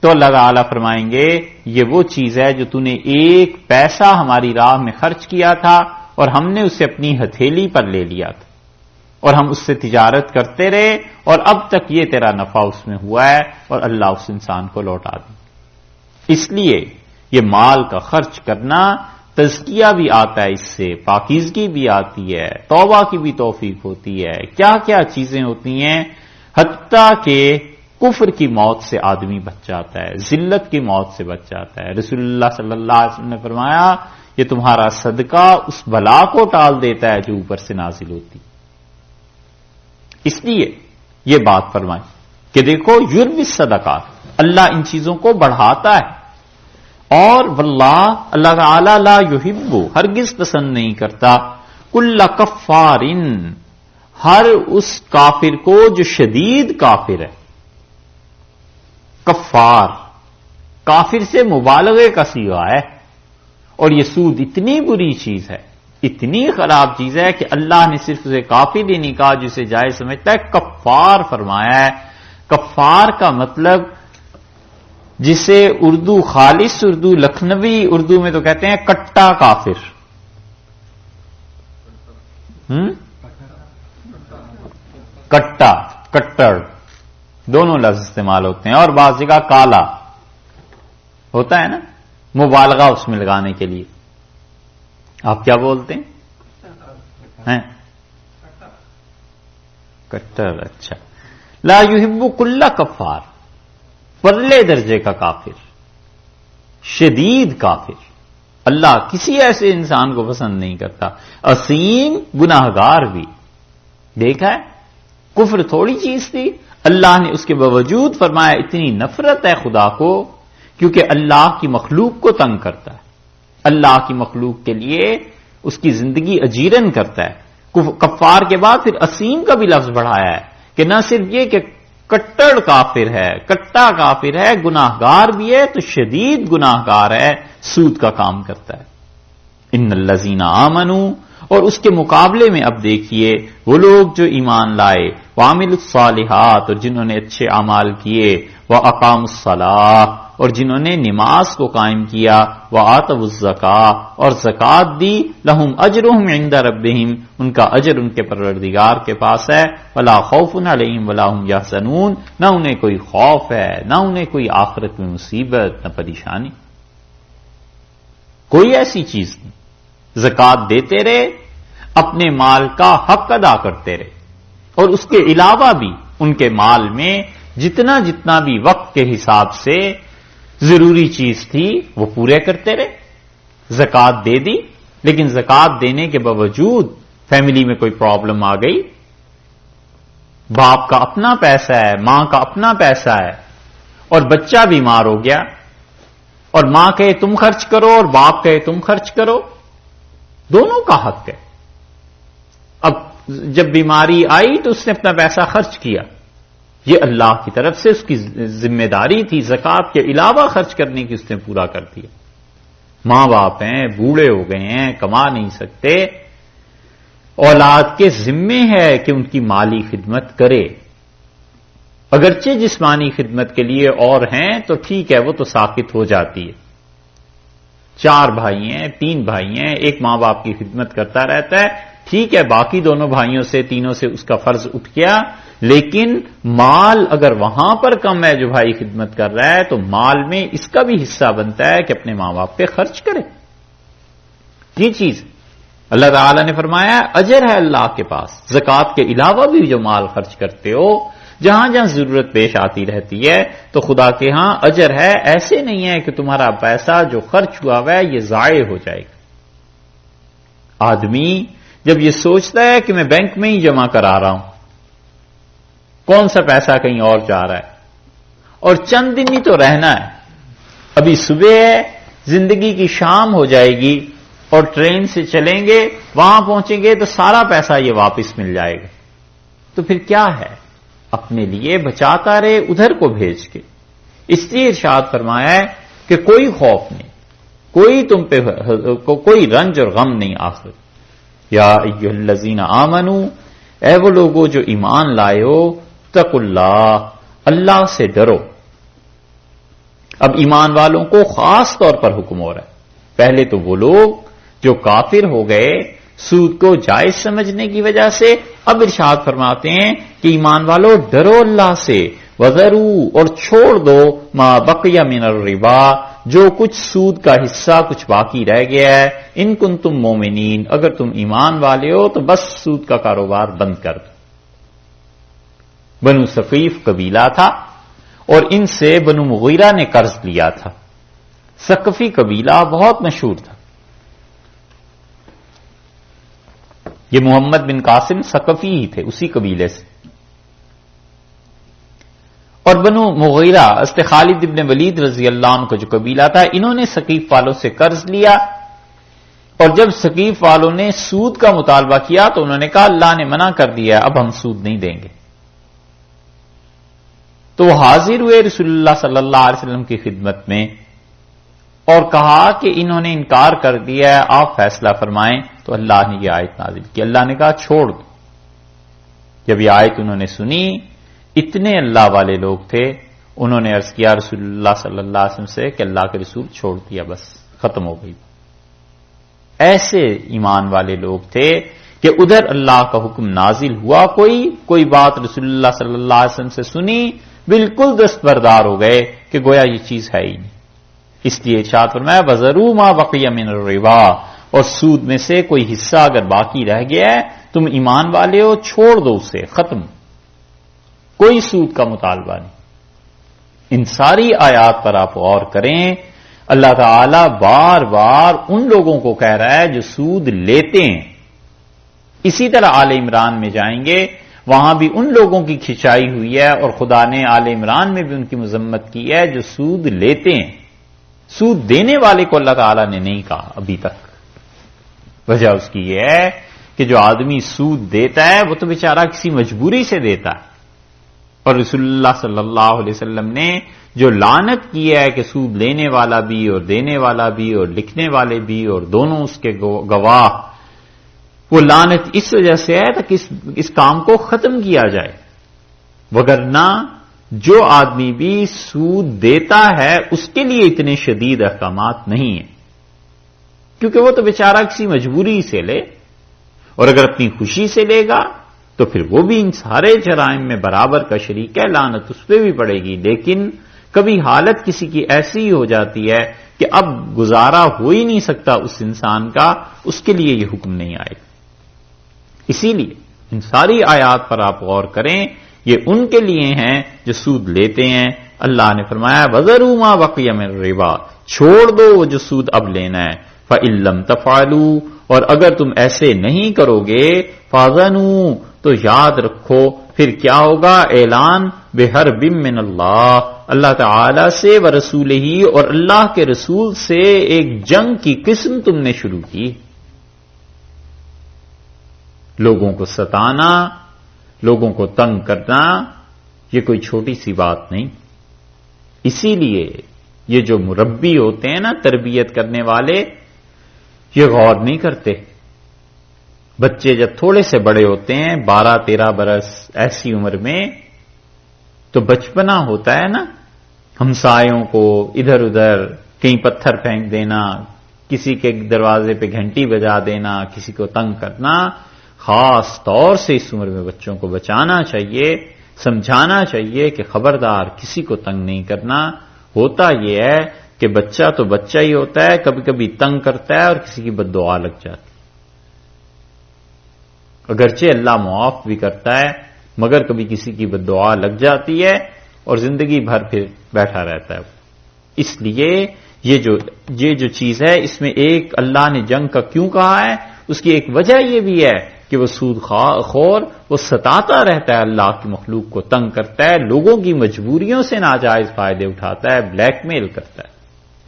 تو اللہ تعالیٰ فرمائیں گے یہ وہ چیز ہے جو تو نے ایک پیسہ ہماری راہ میں خرچ کیا تھا اور ہم نے اسے اپنی ہتھیلی پر لے لیا تھا اور ہم اس سے تجارت کرتے رہے اور اب تک یہ تیرا نفع اس میں ہوا ہے، اور اللہ اس انسان کو لوٹا دے۔ اس لیے یہ مال کا خرچ کرنا، تزکیہ بھی آتا ہے، اس سے پاکیزگی بھی آتی ہے، توبہ کی بھی توفیق ہوتی ہے، کیا کیا چیزیں ہوتی ہیں، حتیٰ کہ کفر کی موت سے آدمی بچ جاتا ہے، ذلت کی موت سے بچ جاتا ہے۔ رسول اللہ صلی اللہ علیہ وسلم نے فرمایا یہ تمہارا صدقہ اس بلا کو ٹال دیتا ہے جو اوپر سے نازل ہوتی۔ اس لیے یہ بات فرمائی کہ دیکھو یربی الصدقات، اللہ ان چیزوں کو بڑھاتا ہے، اور واللہ اللہ تعالی لا یحب، ہرگز پسند نہیں کرتا، کل کفار، ہر اس کافر کو جو شدید کافر ہے۔ کفار، کافر سے مبالغے کا صیغہ ہے. اور یہ سود اتنی بری چیز ہے، اتنی خراب چیز ہے کہ اللہ نے صرف اسے کافر ہی نہیں کہا جسے جائز سمجھتا ہے، کفار فرمایا ہے. کفار کا مطلب جسے اردو خالص اردو لکھنوی اردو میں تو کہتے ہیں کٹا کافر. کٹا، کٹڑ دونوں لفظ استعمال ہوتے ہیں، اور بعض جگہ کالا ہوتا ہے نا، مبالغہ اس میں لگانے کے لیے. آپ کیا بولتے ہیں؟ کٹر. اچھا. لا یحب کل کفار، پرلے درجے کا کافر، شدید کافر. اللہ کسی ایسے انسان کو پسند نہیں کرتا. اسیم، گناہگار بھی. دیکھا ہے کفر تھوڑی چیز تھی، اللہ نے اس کے باوجود فرمایا اتنی نفرت ہے خدا کو، کیونکہ اللہ کی مخلوق کو تنگ کرتا ہے، اللہ کی مخلوق کے لیے اس کی زندگی اجیرن کرتا ہے. کفار کے بعد پھر اسیم کا بھی لفظ بڑھایا ہے کہ نہ صرف یہ کہ کٹڑ کافر ہے، کٹا کافر ہے، گناہگار بھی ہے، تو شدید گناہگار ہے، سود کا کام کرتا ہے. ان الذین آمنوا، اور اس کے مقابلے میں اب دیکھیے وہ لوگ جو ایمان لائے، وعملوا الصالحات، اور جنہوں نے اچھے اعمال کیے، واقاموا الصلاۃ، اور جنہوں نے نماز کو قائم کیا، وآتوا الزکاۃ، اور زکات دی، لہم اجرہم عند ربہم، ان کا اجر ان کے پروردگار کے پاس ہے، ولا خوف علیہم ولا هم یحزنون، نہ انہیں کوئی خوف ہے، نہ انہیں کوئی آخرت میں مصیبت، نہ پریشانی. کوئی ایسی چیز نہیں. زکات دیتے رہے، اپنے مال کا حق ادا کرتے رہے، اور اس کے علاوہ بھی ان کے مال میں جتنا جتنا بھی وقت کے حساب سے ضروری چیز تھی وہ پورے کرتے رہے. زکات دے دی، لیکن زکات دینے کے باوجود فیملی میں کوئی پرابلم آ گئی، باپ کا اپنا پیسہ ہے، ماں کا اپنا پیسہ ہے، اور بچہ بیمار ہو گیا، اور ماں کہے تم خرچ کرو اور باپ کہے تم خرچ کرو، دونوں کا حق ہے. اب جب بیماری آئی تو اس نے اپنا پیسہ خرچ کیا، یہ اللہ کی طرف سے اس کی ذمہ داری تھی، زکات کے علاوہ خرچ کرنے کی اس نے پورا کر دیا. ماں باپ ہیں، بوڑھے ہو گئے ہیں، کما نہیں سکتے، اولاد کے ذمے ہے کہ ان کی مالی خدمت کرے. اگرچہ جسمانی خدمت کے لیے اور ہیں تو ٹھیک ہے، وہ تو ساقط ہو جاتی ہے. 4 بھائی ہیں، 3 بھائی ہیں، ایک ماں باپ کی خدمت کرتا رہتا ہے، ٹھیک ہے، باقی دونوں بھائیوں سے، تینوں سے اس کا فرض اٹھ گیا. لیکن مال اگر وہاں پر کم ہے جو بھائی خدمت کر رہا ہے، تو مال میں اس کا بھی حصہ بنتا ہے کہ اپنے ماں باپ پہ خرچ کرے. یہ چیز اللہ تعالی نے فرمایا اجر ہے اللہ کے پاس. زکات کے علاوہ بھی جو مال خرچ کرتے ہو، جہاں جہاں ضرورت پیش آتی رہتی ہے تو خدا کے ہاں اجر ہے. ایسے نہیں ہے کہ تمہارا پیسہ جو خرچ ہوا ہے یہ ضائع ہو جائے گا. آدمی جب یہ سوچتا ہے کہ میں بینک میں ہی جمع کرا رہا ہوں، کون سا پیسہ کہیں اور جا رہا ہے، اور چند دن ہی تو رہنا ہے، ابھی صبح ہے، زندگی کی شام ہو جائے گی، اور ٹرین سے چلیں گے، وہاں پہنچیں گے تو سارا پیسہ یہ واپس مل جائے گا. تو پھر کیا ہے؟ اپنے لیے بچاتا رہے ادھر کو بھیج کے. اس لیے ارشاد فرمایا ہے کہ کوئی خوف نہیں، کوئی تم پہ کوئی رنج اور غم نہیں آخر. یا ایھا الذین آمنوا، اے وہ لوگوں جو ایمان لائے ہو، اتقوا اللہ، اللہ سے ڈرو. اب ایمان والوں کو خاص طور پر حکم ہو رہا ہے. پہلے تو وہ لوگ جو کافر ہو گئے سود کو جائز سمجھنے کی وجہ سے، اب ارشاد فرماتے ہیں کہ ایمان والو ڈرو اللہ سے، وذروا، اور چھوڑ دو ما بقی من الربا، جو کچھ سود کا حصہ کچھ باقی رہ گیا ہے، ان کنتم مومنین، اگر تم ایمان والے ہو تو بس سود کا کاروبار بند کر دو. بنو ثقیف قبیلہ تھا، اور ان سے بنو مغیرہ نے قرض لیا تھا. ثقفی قبیلہ بہت مشہور تھا. یہ محمد بن قاسم ثقفی ہی تھے، اسی قبیلے سے. اور بنو مغیرہ حضرت خالد ابن ولید رضی اللہ عنہ کا جو قبیلہ تھا، انہوں نے ثقیف والوں سے قرض لیا، اور جب ثقیف والوں نے سود کا مطالبہ کیا تو انہوں نے کہا اللہ نے منع کر دیا، اب ہم سود نہیں دیں گے. تو تو وہ حاضر ہوئے رسول اللہ صلی اللہ علیہ وسلم کی خدمت میں اور کہا کہ انہوں نے انکار کر دیا ہے، آپ فیصلہ فرمائیں. تو اللہ نے یہ آیت نازل کی. اللہ نے کہا چھوڑ دو. جب یہ آیت انہوں نے سنی، اتنے اللہ والے لوگ تھے، انہوں نے عرض کیا رسول اللہ صلی اللہ علیہ وسلم سے کہ اللہ کے رسول چھوڑ دیا، بس ختم ہو گئی. ایسے ایمان والے لوگ تھے کہ ادھر اللہ کا حکم نازل ہوا، کوئی بات رسول اللہ صلی اللہ علیہ وسلم سے سنی، بالکل دستبردار ہو گئے کہ گویا یہ چیز ہے ہی نہیں. اس لیے ارشاد فرمایا وَذَرُوا مَا بَقِيَ مِنَ الرِّبَا، اور سود میں سے کوئی حصہ اگر باقی رہ گیا ہے، تم ایمان والے ہو چھوڑ دو اسے، ختم، کوئی سود کا مطالبہ نہیں. ان ساری آیات پر آپ غور کریں، اللہ تعالی بار بار ان لوگوں کو کہہ رہا ہے جو سود لیتے ہیں. اسی طرح آل عمران میں جائیں گے، وہاں بھی ان لوگوں کی کھچائی ہوئی ہے اور خدا نے آل عمران میں بھی ان کی مذمت کی ہے جو سود لیتے ہیں. سود دینے والے کو اللہ تعالی نے نہیں کہا ابھی تک. وجہ اس کی یہ ہے کہ جو آدمی سود دیتا ہے وہ تو بیچارہ کسی مجبوری سے دیتا ہے، اور رسول اللہ صلی اللہ علیہ وسلم نے جو لعنت کی ہے کہ سود لینے والا بھی اور دینے والا بھی اور لکھنے والے بھی اور دونوں اس کے گواہ، وہ لعنت اس وجہ سے ہے تاکہ اس کام کو ختم کیا جائے. وگرنہ جو آدمی بھی سود دیتا ہے اس کے لیے اتنے شدید احکامات نہیں ہیں، کیونکہ وہ تو بیچارہ کسی مجبوری سے لے، اور اگر اپنی خوشی سے لے گا تو پھر وہ بھی ان سارے جرائم میں برابر کا شریک ہے، لعنت اس پہ بھی پڑے گی. لیکن کبھی حالت کسی کی ایسی ہی ہو جاتی ہے کہ اب گزارا ہو ہی نہیں سکتا اس انسان کا، اس کے لیے یہ حکم نہیں آئے. اسی لیے ان ساری آیات پر آپ غور کریں، یہ ان کے لیے ہیں جو سود لیتے ہیں. اللہ نے فرمایا وَذَرُوا مَا بَقِيَ مِنَ الرِّبَا، چھوڑ دو وہ جو سود اب لینا ہے. فَإِن لَّمْ تَفْعَلُوا، اور اگر تم ایسے نہیں کرو گے، فَأَذَنُوا، تو یاد رکھو پھر کیا ہوگا، اعلان بِحَرْبٍ مِّنَ اللَّهِ، اللہ تعالی سے وَرَسُولِهِ، اور اللہ کے رسول سے ایک جنگ کی قسم تم نے شروع کی. لوگوں کو ستانا، لوگوں کو تنگ کرنا، یہ کوئی چھوٹی سی بات نہیں. اسی لیے یہ جو مربی ہوتے ہیں نا، تربیت کرنے والے، یہ غور نہیں کرتے. بچے جب تھوڑے سے بڑے ہوتے ہیں، 12-13 برس ایسی عمر میں، تو بچپنا ہوتا ہے نا، ہمسایوں کو ادھر ادھر کہیں پتھر پھینک دینا، کسی کے دروازے پہ گھنٹی بجا دینا، کسی کو تنگ کرنا. خاص طور سے اس عمر میں بچوں کو بچانا چاہیے، سمجھانا چاہیے کہ خبردار کسی کو تنگ نہیں کرنا. ہوتا یہ ہے کہ بچہ تو بچہ ہی ہوتا ہے، کبھی کبھی تنگ کرتا ہے اور کسی کی بد دعا لگ جاتی. اگرچہ اللہ معاف بھی کرتا ہے، مگر کبھی کسی کی بد دعا لگ جاتی ہے اور زندگی بھر پھر بیٹھا رہتا ہے. اس لیے یہ جو چیز ہے، اس میں ایک اللہ نے جنگ کا کیوں کہا ہے، اس کی ایک وجہ یہ بھی ہے کہ وہ سود خور، وہ ستاتا رہتا ہے، اللہ کی مخلوق کو تنگ کرتا ہے، لوگوں کی مجبوریوں سے ناجائز فائدے اٹھاتا ہے، بلیک میل کرتا ہے.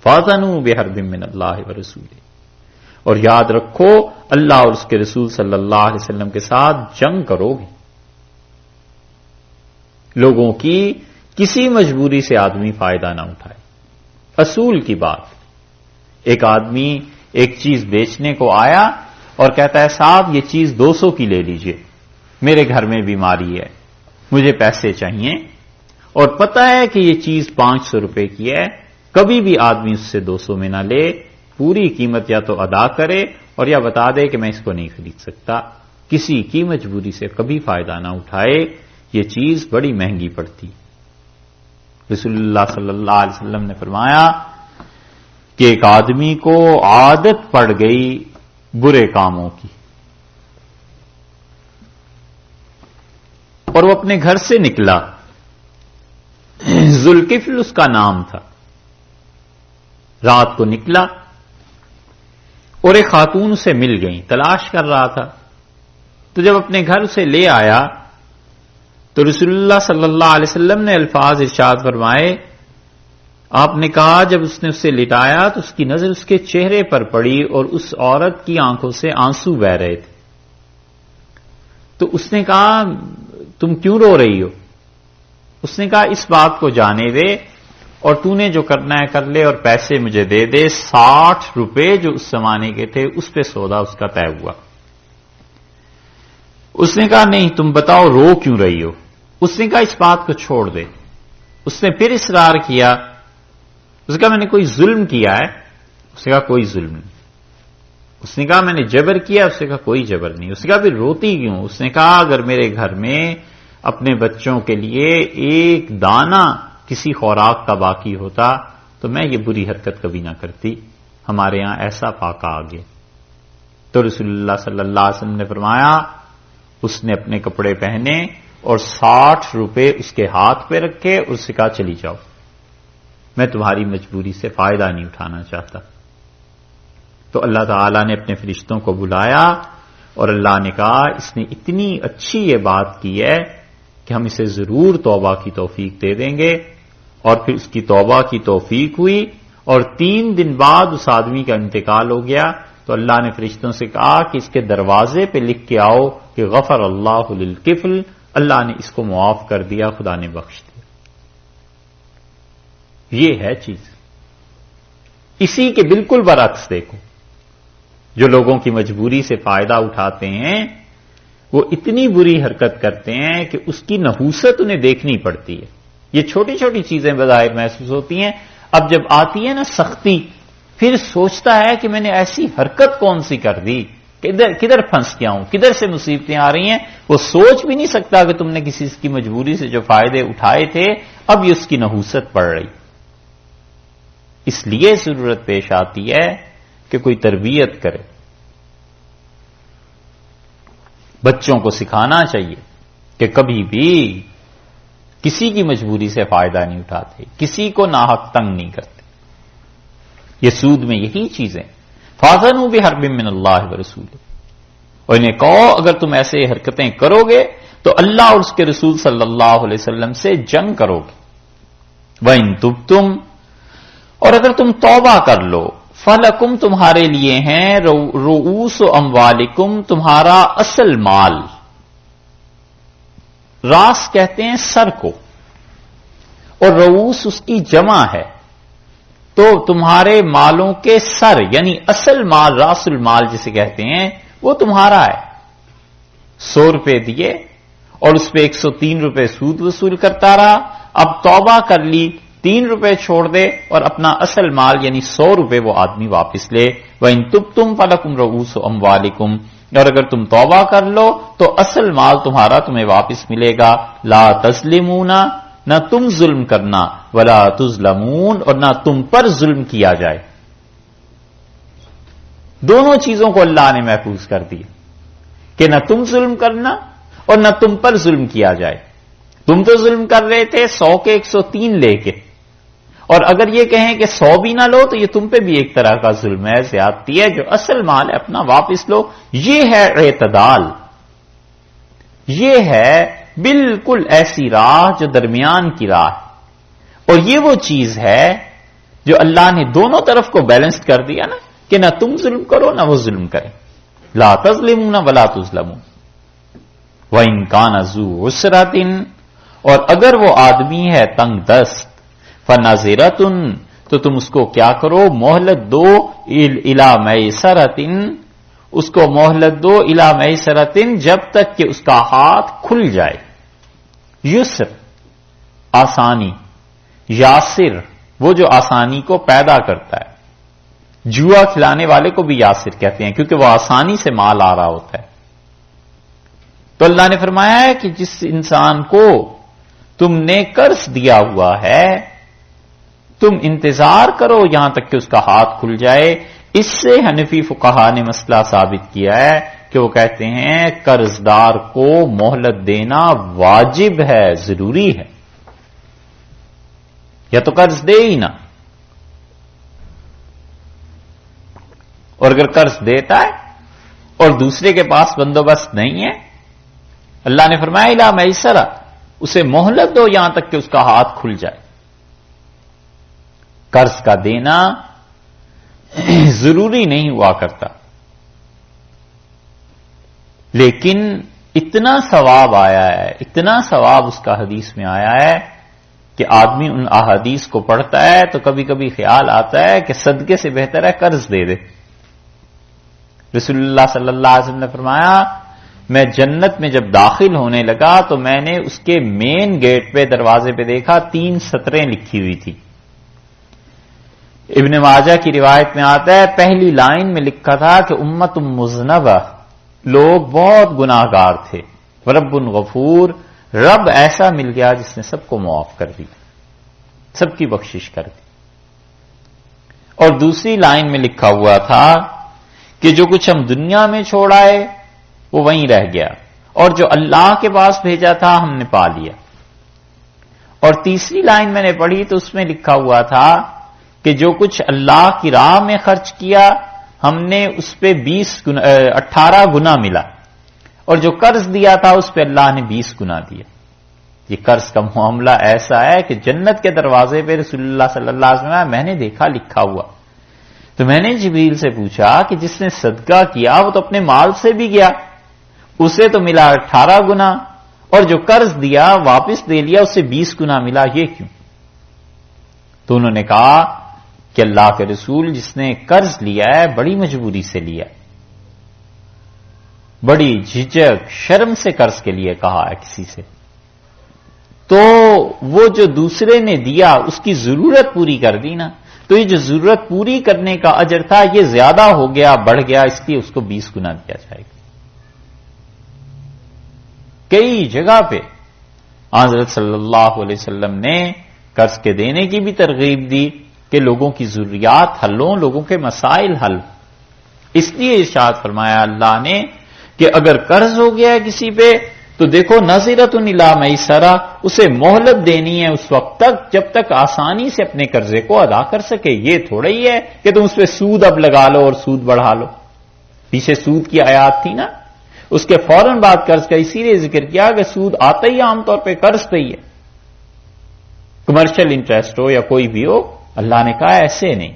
فَأَذَنُوا بِحَرْبٍ مِّنَ اللَّهِ وَرَسُولِهِ، اور یاد رکھو اللہ اور اس کے رسول صلی اللہ علیہ وسلم کے ساتھ جنگ کرو گے. لوگوں کی کسی مجبوری سے آدمی فائدہ نہ اٹھائے. اصول کی بات، ایک آدمی ایک چیز بیچنے کو آیا اور کہتا ہے صاحب یہ چیز 200 کی لے لیجئے، میرے گھر میں بیماری ہے، مجھے پیسے چاہیے، اور پتہ ہے کہ یہ چیز 500 روپے کی ہے. کبھی بھی آدمی اس سے 200 میں نہ لے، پوری قیمت یا تو ادا کرے اور یا بتا دے کہ میں اس کو نہیں خرید سکتا. کسی کی مجبوری سے کبھی فائدہ نہ اٹھائے، یہ چیز بڑی مہنگی پڑتی. رسول اللہ صلی اللہ علیہ وسلم نے فرمایا کہ ایک آدمی کو عادت پڑ گئی برے کاموں کی، اور وہ اپنے گھر سے نکلا، ذوالکفل اس کا نام تھا. رات کو نکلا اور ایک خاتون اسے مل گئی، تلاش کر رہا تھا. تو جب اپنے گھر سے لے آیا تو رسول اللہ صلی اللہ علیہ وسلم نے الفاظ ارشاد فرمائے. آپ نے کہا جب اس نے اسے لٹایا تو اس کی نظر اس کے چہرے پر پڑی اور اس عورت کی آنکھوں سے آنسو بہ رہے تھے. تو اس نے کہا تم کیوں رو رہی ہو؟ اس نے کہا اس بات کو جانے دے اور تو نے جو کرنا ہے کر لے اور پیسے مجھے دے دے. 60 روپے جو اس زمانے کے تھے اس پہ سودا اس کا طے ہوا. اس نے کہا نہیں تم بتاؤ رو کیوں رہی ہو؟ اس نے کہا اس بات کو چھوڑ دے. اس نے پھر اصرار کیا. اس نے کہا میں نے کوئی ظلم کیا ہے؟ اس نے کہا کوئی ظلم نہیں. اس نے کہا میں نے جبر کیا؟ اس نے کہا کوئی جبر نہیں. اس نے کہا پھر روتی کیوں؟ اس نے کہا اگر میرے گھر میں اپنے بچوں کے لیے ایک دانہ کسی خوراک کا باقی ہوتا تو میں یہ بری حرکت کبھی نہ کرتی. ہمارے ہاں ایسا فاقہ آ گیا. تو رسول اللہ صلی اللہ علیہ وسلم نے فرمایا اس نے اپنے کپڑے پہنے اور 60 روپے اس کے ہاتھ پہ رکھے اور اسے کہا چلی جاؤ، میں تمہاری مجبوری سے فائدہ نہیں اٹھانا چاہتا. تو اللہ تعالیٰ نے اپنے فرشتوں کو بلایا اور اللہ نے کہا اس نے اتنی اچھی یہ بات کی ہے کہ ہم اسے ضرور توبہ کی توفیق دے دیں گے. اور پھر اس کی توبہ کی توفیق ہوئی اور 3 دن بعد اس آدمی کا انتقال ہو گیا. تو اللہ نے فرشتوں سے کہا کہ اس کے دروازے پہ لکھ کے آؤ کہ غفر اللہ للکفل، اللہ نے اس کو معاف کر دیا، خدا نے بخش دیا. یہ ہے چیز. اسی کے بالکل برعکس دیکھو، جو لوگوں کی مجبوری سے فائدہ اٹھاتے ہیں وہ اتنی بری حرکت کرتے ہیں کہ اس کی نحوست انہیں دیکھنی پڑتی ہے. یہ چھوٹی چھوٹی چیزیں بظاہر محسوس ہوتی ہیں، اب جب آتی ہے نا سختی پھر سوچتا ہے کہ میں نے ایسی حرکت کون سی کر دی، کدھر پھنس گیا ہوں، کدھر سے مصیبتیں آ رہی ہیں. وہ سوچ بھی نہیں سکتا کہ تم نے کسی کی مجبوری سے جو فائدے اٹھائے تھے اب یہ اس کی نحوست پڑ رہی. اس لیے ضرورت پیش آتی ہے کہ کوئی تربیت کرے. بچوں کو سکھانا چاہیے کہ کبھی بھی کسی کی مجبوری سے فائدہ نہیں اٹھاتے، کسی کو ناحق تنگ نہیں کرتے. یہ سود میں یہی چیزیں فاذنوا بحرب من اللہ ورسولہ. اور انہیں کہو اگر تم ایسے حرکتیں کرو گے تو اللہ اور اس کے رسول صلی اللہ علیہ وسلم سے جنگ کرو گے. وَإِن تُبْتُمْ، اور اگر تم توبہ کر لو، فَلَكُمْ تمہارے لیے ہیں رؤوس اموالکم تمہارا اصل مال. راس کہتے ہیں سر کو اور رؤوس اس کی جمع ہے. تو تمہارے مالوں کے سر یعنی اصل مال، راس المال جسے کہتے ہیں، وہ تمہارا ہے. 100 روپے دیے اور اس پہ 103 روپے سود وصول کرتا رہا. اب توبہ کر لی، 3 روپے چھوڑ دے اور اپنا اصل مال یعنی 100 روپے وہ آدمی واپس لے. وَإِن تُبْتُمْ فَلَكُمْ رُءُوسُ أَمْوَالِكُمْ، اور اگر تم توبہ کر لو تو اصل مال تمہارا تمہیں واپس ملے گا. لا تظلمون، نہ تم ظلم کرنا، ولا تظلمون، اور نہ تم پر ظلم کیا جائے. دونوں چیزوں کو اللہ نے محفوظ کر دی کہ نہ تم ظلم کرنا اور نہ تم پر ظلم کیا جائے. تم تو ظلم کر رہے تھے 100 کے 103 لے کے، اور اگر یہ کہیں کہ 100 بھی نہ لو تو یہ تم پہ بھی ایک طرح کا ظلم ہے، زیادتی ہے. جو اصل مال ہے اپنا واپس لو. یہ ہے اعتدال، یہ ہے بالکل ایسی راہ جو درمیان کی راہ ہے. اور یہ وہ چیز ہے جو اللہ نے دونوں طرف کو بیلنس کر دیا نا، کہ نہ تم ظلم کرو نہ وہ ظلم کرے. لا تظلمون ولا تظلمون. وَإِن كَانَ ذُو عُسْرَةٍ، اور اگر وہ آدمی ہے تنگ دست، فَنَظِرَةٌ، تو تم اس کو کیا کرو، مہلت دو، إِلَى مَيْسَرَةٍ، اس کو مہلت دو، إِلَى مَيْسَرَةٍ، جب تک کہ اس کا ہاتھ کھل جائے. یسر آسانی، یاسر وہ جو آسانی کو پیدا کرتا ہے. جوا کھلانے والے کو بھی یاسر کہتے ہیں کیونکہ وہ آسانی سے مال آ رہا ہوتا ہے. تو اللہ نے فرمایا ہے کہ جس انسان کو تم نے قرض دیا ہوا ہے تم انتظار کرو یہاں تک کہ اس کا ہاتھ کھل جائے. اس سے حنفی فقہا نے مسئلہ ثابت کیا ہے کہ وہ کہتے ہیں قرضدار کو مہلت دینا واجب ہے، ضروری ہے، یا تو قرض دے ہی نہ. اور اگر قرض دیتا ہے اور دوسرے کے پاس بندوبست نہیں ہے، اللہ نے فرمایا الا میسرہ، اسے مہلت دو یہاں تک کہ اس کا ہاتھ کھل جائے. قرض کا دینا ضروری نہیں ہوا کرتا، لیکن اتنا ثواب آیا ہے، اتنا ثواب اس کا حدیث میں آیا ہے کہ آدمی ان احادیث کو پڑھتا ہے تو کبھی کبھی خیال آتا ہے کہ صدقے سے بہتر ہے قرض دے دے. رسول اللہ صلی اللہ علیہ وسلم نے فرمایا میں جنت میں جب داخل ہونے لگا تو میں نے اس کے مین گیٹ پہ دروازے پہ دیکھا 3 سطریں لکھی ہوئی تھی. ابن ماجہ کی روایت میں آتا ہے پہلی لائن میں لکھا تھا کہ امت مذنبہ، لوگ بہت گناہ گار تھے، رب غفور، رب ایسا مل گیا جس نے سب کو معاف کر دیا، سب کی بخشش کر دی. اور دوسری لائن میں لکھا ہوا تھا کہ جو کچھ ہم دنیا میں چھوڑ آئے وہ وہیں رہ گیا، اور جو اللہ کے پاس بھیجا تھا ہم نے پا لیا. اور تیسری لائن میں نے پڑھی تو اس میں لکھا ہوا تھا کہ جو کچھ اللہ کی راہ میں خرچ کیا ہم نے اس پہ 18 گنا ملا، اور جو قرض دیا تھا اس پہ اللہ نے 20 گنا دیا. یہ قرض کا معاملہ ایسا ہے کہ جنت کے دروازے پہ رسول اللہ صلی اللہ علیہ وسلم میں نے دیکھا لکھا ہوا. تو میں نے جبریل سے پوچھا کہ جس نے صدقہ کیا وہ تو اپنے مال سے بھی گیا، اسے تو ملا 18 گنا، اور جو قرض دیا واپس دے لیا اسے 20 گنا ملا، یہ کیوں؟ تو انہوں نے کہا کہ اللہ کے رسول جس نے قرض لیا ہے بڑی مجبوری سے لیا، بڑی جھجک شرم سے قرض کے لیے کہا ہے کسی سے، تو وہ جو دوسرے نے دیا اس کی ضرورت پوری کر دی نا، تو یہ جو ضرورت پوری کرنے کا اجر تھا یہ زیادہ ہو گیا، بڑھ گیا، اس لیے اس کو 20 گنا دیا جائے گا. کئی جگہ پہ حضرت صلی اللہ علیہ وسلم نے قرض کے دینے کی بھی ترغیب دی کہ لوگوں کی ضروریات حل ہوں، لوگوں کے مسائل حل. اس لیے ارشاد فرمایا اللہ نے کہ اگر قرض ہو گیا ہے کسی پہ تو دیکھو نظرۃ الی میسرہ، اسے مہلت دینی ہے اس وقت تک جب تک آسانی سے اپنے قرضے کو ادا کر سکے. یہ تھوڑا ہی ہے کہ تم اس پہ سود اب لگا لو اور سود بڑھا لو. پیچھے سود کی آیات تھی نا، اس کے فوراً بعد قرض کا اسی لیے ذکر کیا کہ سود آتا ہی عام طور پہ قرض پہ ہی ہے، کمرشل انٹرسٹ ہو یا کوئی بھی ہو. اللہ نے کہا ایسے نہیں،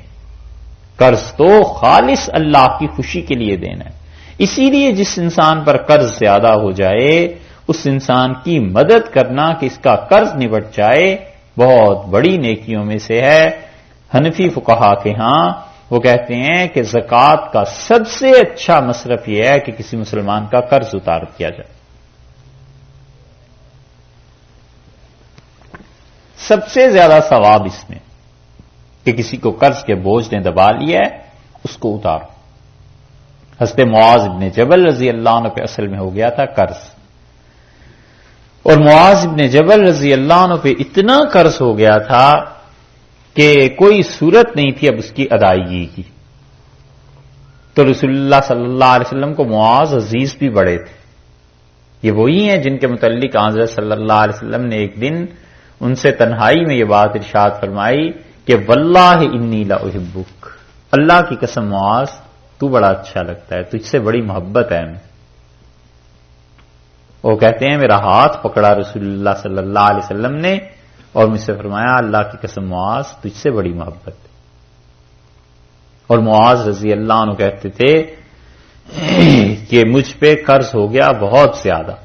قرض تو خالص اللہ کی خوشی کے لیے دینا ہے. اسی لیے جس انسان پر قرض زیادہ ہو جائے اس انسان کی مدد کرنا کہ اس کا قرض نبٹ جائے بہت بڑی نیکیوں میں سے ہے. حنفی فقہا کے ہاں وہ کہتے ہیں کہ زکوٰۃ کا سب سے اچھا مصرف یہ ہے کہ کسی مسلمان کا قرض اتار دیا جائے. سب سے زیادہ ثواب اس میں کہ کسی کو قرض کے بوجھ نے دبا لیا ہے اس کو اتارو. حضرت معاذ ابن جبل رضی اللہ عنہ پہ اصل میں ہو گیا تھا قرض، اور معاذ ابن جبل رضی اللہ عنہ پہ اتنا قرض ہو گیا تھا کہ کوئی صورت نہیں تھی اب اس کی ادائیگی کی. تو رسول اللہ صلی اللہ علیہ وسلم کو معاذ عزیز بھی بڑے تھے. یہ وہی ہیں جن کے متعلق حضرت صلی اللہ علیہ وسلم نے ایک دن ان سے تنہائی میں یہ بات ارشاد فرمائی کہ واللہ انی لاحبک، اللہ کی قسم معاذ تو بڑا اچھا لگتا ہے، تجھ سے بڑی محبت ہے ہمیں. وہ کہتے ہیں میرا ہاتھ پکڑا رسول اللہ صلی اللہ علیہ وسلم نے اور مجھ سے فرمایا اللہ کی قسم معاذ تجھ سے بڑی محبت ہے. اور معاذ رضی اللہ عنہ کہتے تھے کہ مجھ پہ قرض ہو گیا بہت زیادہ،